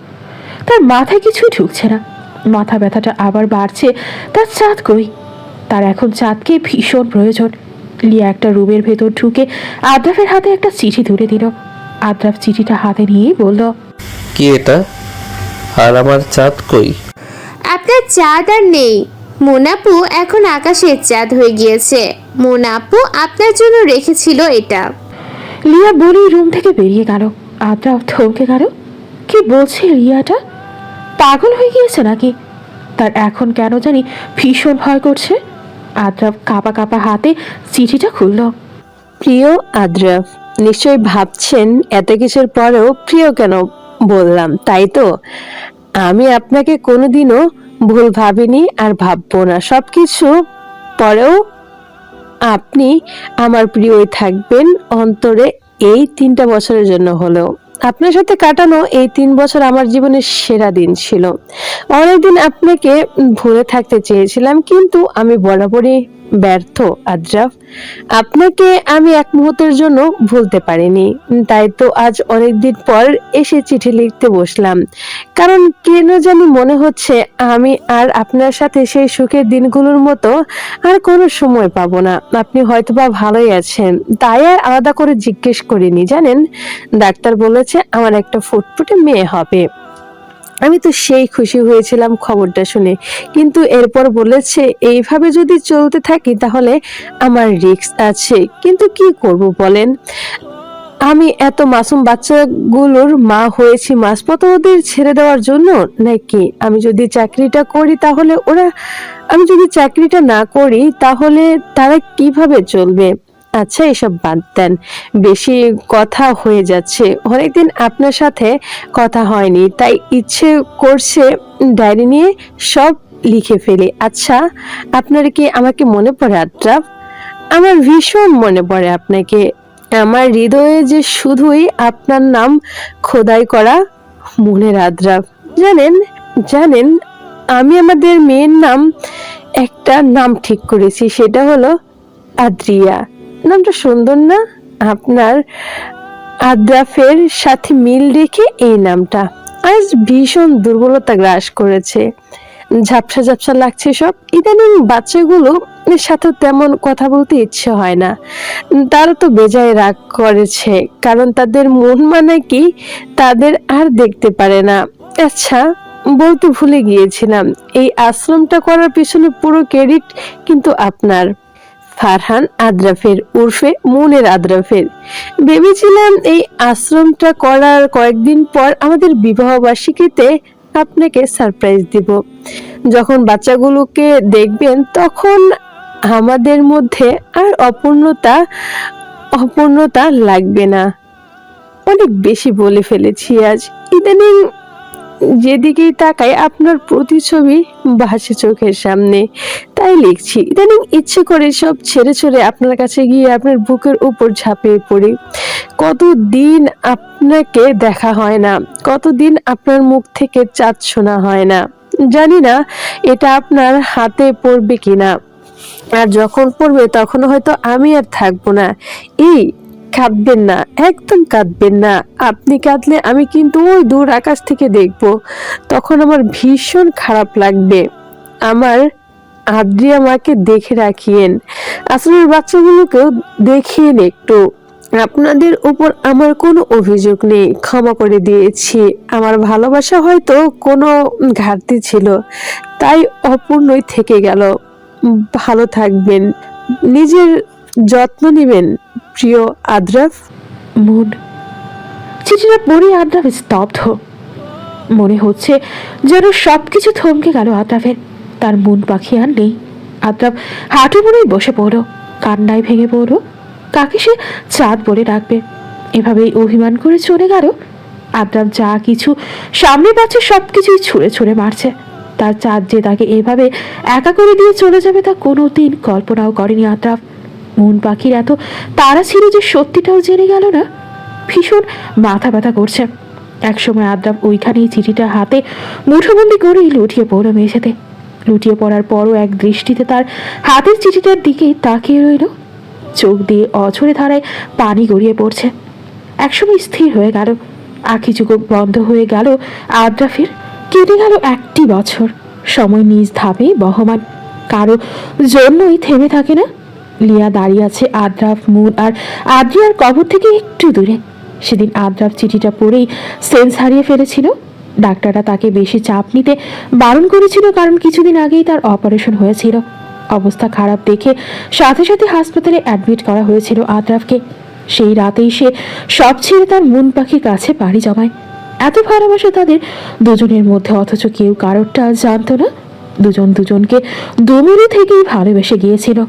তার মাথায় কিছুই ঢুকছে না। মাথা ব্যথাটা আবার বাড়ছে। তার চাঁদ কই? তার এখন চাঁদকে ভীষণ প্রয়োজন। লিয়া একটা রুমের ভেতর ঢুকে আদ্রাফের হাতে একটা চিঠি তুলে দিল। আদ্রাফ চিঠিটা হাতে নিয়েই বলল, কি এটা? আর আমার চাঁদ কই? আপনার চাঁদ আর নেই। মোনাপু এখন আকাশের চাঁদ হয়ে গিয়েছে। মোনাপু আপনার জন্য রেখেছিল এটা। লিয়া বলেই রুম থেকে বেরিয়ে গেল। আদ্রাফ থমকে গেল। কি বলছে লিয়াটা? পাগল হয়ে গিয়েছে নাকি? তার এখন কেন জানি ভীষণ ভয় করছে। আদ্রাফ কাঁপা কাঁপা হাতে চিঠিটা খুলল। প্রিয় আদ্রাফ, নিশ্চয়ই ভাবছেন এত কিছুর পরেও প্রিয় কেন বললাম, তাই তো? আমি আপনাকে কোনোদিনও ভুল ভাবিনি আর ভাববো না। সবকিছু পরেও আপনি আমার প্রিয়ই থাকবেন অন্তরে। এই 3টা বছরের জন্য হলেও আপনার সাথে কাটানো এই 3 বছর আমার জীবনের সেরা দিন ছিল। অনেকদিন আপনাকে ভুলে থাকতে চেয়েছিলাম, কিন্তু আমি বরাবরই ব্যর্থ আদ্রাফ। আপনাকে আমি এক মুহূর্তের জন্য ভুলতে পারিনি। তাই তো আজ অনেকদিন পর এসে চিঠি লিখতে বসলাম, কারণ কেন জানি মনে হচ্ছে আমি আর আপনার সাথে সেই সুখের দিনগুলোর মতো আর কোনো সময় পাবো না। আপনি হয়তোবা ভালোই আছেন, তাই আর আলাদা করে জিজ্ঞেস করিনি। জানেন, ডাক্তার বলেছে আমার একটা ফুটফুটে মেয়ে হবে। আমি তো সেই খুশি হয়েছিলাম খবরটা শুনে, কিন্তু এরপর বলেছে এইভাবে যদি চলতে থাকি তাহলে আমার রিস্ক আছে। কিন্তু কি করব বলেন? আমি এত মাসুম বাচ্চাগুলোর মা হয়েছি মাঝপথে ওদের ছেড়ে দেওয়ার জন্য নাকি? আমি যদি চাকরিটা করি তাহলে আমি যদি চাকরিটা না করি তাহলে তারা কিভাবে চলবে? আচ্ছা, এসব বাদ দেন, বেশি কথা হয়ে যাচ্ছে। অনেকদিন আপনার সাথে কথা হয়নি, তাই ইচ্ছে করছে ডায়েরি নিয়ে সব লিখে ফেলি। আচ্ছা, আপনার কি আমাকে মনে পড়ে আদ্রাফ? আমার ভীষণ মনে পড়ে আপনাকে। আমার হৃদয়ে যে শুধুই আপনার নাম খোদাই করা মনের আদ্রাফ। জানেন জানেন আমি আমাদের মেয়ের নাম একটা নাম ঠিক করেছি, সেটা হলো আদ্রিয়া। নামটা সুন্দর না? আপনার আদ্রাফের সাথে মিল রেখে এই নামটা। আজ ভীষণ দুর্বলতা গ্রাস করেছে, ঝাপসা ঝাপসা লাগছে সব। ইদানিং বাচ্চাগুলো সাথে তেমন কথা বলতে ইচ্ছে হয় না। তারা তো বেজায় রাগ করেছে, কারণ তাদের মন মানে কি তাদের আর দেখতে পারে না। আচ্ছা, বলতে ভুলে গিয়েছিলাম, এই আশ্রমটা করার পিছনে পুরো ক্রেডিট কিন্তু আপনার, ফারহান আদ্রাফের উর্ফে মুনের আদ্রাফের। ভেবেছিলাম এই আশ্রমটা করার কয়েকদিন পর আমাদের বিবাহ বার্ষিকীতে আপনাকে সারপ্রাইজ দিব। যখন বাচ্চাগুলোকে দেখবেন তখন আমাদের মধ্যে আর অপূর্ণতা লাগবে না। অনেক বেশি বলে ফেলেছি আজ। ইদানিং যেদিকেই তাকাই আপনার প্রতিছবি ভাসে চোখের সামনে, তাই লিখছি। ইদানিং ইচ্ছে করে সব ছেড়ে ছড়ে আপনার কাছে গিয়ে আপনার বুকের উপর ঝাঁপিয়ে পড়ি। কতদিন আপনাকে দেখা হয় না, কতদিন আপনার মুখ থেকে চাঁদ শোনা হয় না। জানি না এটা আপনার হাতে পড়বে কিনা, আর যখন পড়বে তখন হয়তো আমি আর থাকবো না। এই কাঁদবেন না, একদম কাঁদবেন না। আপনি কাঁদলে আমি কিন্তু ওই দূর আকাশ থেকে দেখব, তখন আমার ভীষণ খারাপ লাগবে। আমার আদ্রিয়া মাকে দেখে রাখিয়েন, আসলে বাচ্চাগুলোকেও দেখিয়েন একটু। আপনাদের উপর আমার কোনো অভিযোগ নেই, ক্ষমা করে দিয়েছি। আমার ভালোবাসা হয়তো কোনো ঘাটতি ছিল, তাই অপূর্ণই থেকে গেল। ভালো থাকবেন, নিজের যত্ন নেবেন প্রিয় আদ্রাফ। মুন চিঠিটা পড়ে আদ্রাফ স্তব্ধ। মনে হচ্ছে যেন সবকিছু থমকে গেল আদ্রাফের। তার মন পাখি আর নেই। আদ্রাফ হাঁটু মুড়েই বসে পড়ল, কান্নায় ভেঙে পড়ল। কাকে সে চাঁদ বলে ডাকবে? এভাবেই অভিমান করে চলে গেল। আদ্রাফ যা কিছু সামনে পাচ্ছে সবকিছুই ছুঁড়ে ছুঁড়ে মারছে। তার চাঁদ যে তাকে এভাবে একা করে দিয়ে চলে যাবে তা কোনো দিন কল্পনাও করেনি আদ্রাফ। মন পাখির এত তারা ছিল যে সত্যিটাও জেনে গেল না। ভীষণ মাথা ব্যথা করছে। একসময় আদ্রাফ ওইখানেই চিঠিটা হাতে মুঠোবন্দি করেই লুটিয়ে পড়ল মেঝেতে। লুটিয়ে পড়ার পরও এক দৃষ্টিতে তার হাতের চিঠিটার দিকে তাকিয়ে রইল। চোখ দিয়ে অঝরে ধারায় পানি গড়িয়ে পড়ছে। একসময় স্থির হয়ে গেল। আঁখি চুকো বন্ধ হয়ে গেল আদ্রাফের। কেটে গেল 1টি বছর। সময় নিজ ধাপে বহমান, কারো জন্যই থেমে থাকে না। লিয়া দাঁড়িয়ে আছে আদ্রাফ, মুন আর আদ্রিয়ার কবর থেকে একটু দূরে। সেদিন আদ্রাফ চিঠিটা পড়েই সেন্স হারিয়ে ফেলেছিল। ডাক্তাররা তাকে বেশি চাপ নিতে বারণ করেছিল, কারণ কিছুদিন আগেই তার অপারেশন হয়েছিল। অবস্থা খারাপ দেখে সাথে সাথে হাসপাতালে অ্যাডমিট করা হয়েছিল আদ্রাফকে। সেই রাতেই সে সব ছেড়ে তার মন পাখির কাছে পাড়ি জমায়। এত ভালোবাসা তাদের দুজনের মধ্যে, অথচ কেউ কারোরটা জানতো না। দুজন দুজনকে দুমিনি থেকেই ভালোবেসে গিয়েছিল।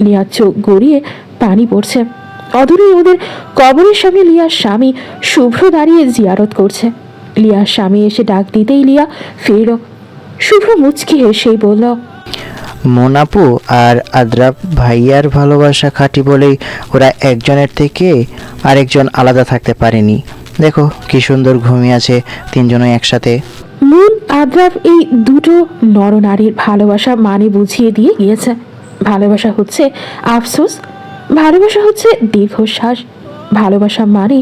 লিয়ার চোখ গড়িয়ে পানি পড়ছে। অদূরে ওদের কবরের সামনে লিয়ার স্বামী শুভ্র দাঁড়িয়ে জিয়ারত করছে। লিয়ার স্বামী এসে ডাক দিতেই লিয়া ফিরল। শুভ্র মুচকি হেসেই বলল, মোনাপু আর আদ্রাফ ভাইয়ার ভালোবাসা খাঁটি বলেই ওরা একজনের থেকে আরেকজন আলাদা থাকতে পারেনি। দেখো কি সুন্দর ঘুমিয়ে আছে তিনজনই একসাথে। মুন আদ্রাফ এই দুটো নরনারীর ভালোবাসা মানে বুঝিয়ে দিয়ে গিয়েছে। ভালোবাসা হচ্ছে আফসোস, ভালোবাসা হচ্ছে দীর্ঘশ্বাস, ভালোবাসা মানে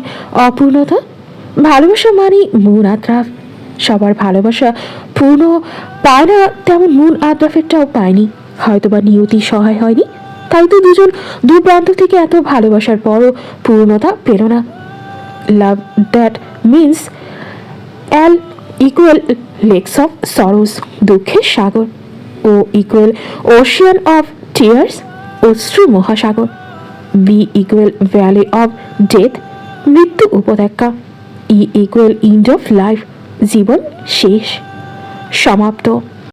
অপূর্ণতা, ভালোবাসা মানে মুন আদ্রাফ। সবার ভালোবাসা পূর্ণ পায় না, তেমন মুন আদ্রাফেরটাও পায়নি। হয়তোবা নিয়তি সহায় হয়নি, তাই তো দুজন দু প্রান্ত থেকে এত ভালোবাসার পরও পূর্ণতা পেল না। Love that means L equal lakes of sorrows, দুঃখের সাগর। O equal ocean of tears, অশ্রু মহাসাগর। V equal valley of death, মৃত্যু উপত্যকা। E equal end of life, জীবন শেষ, সমাপ্ত।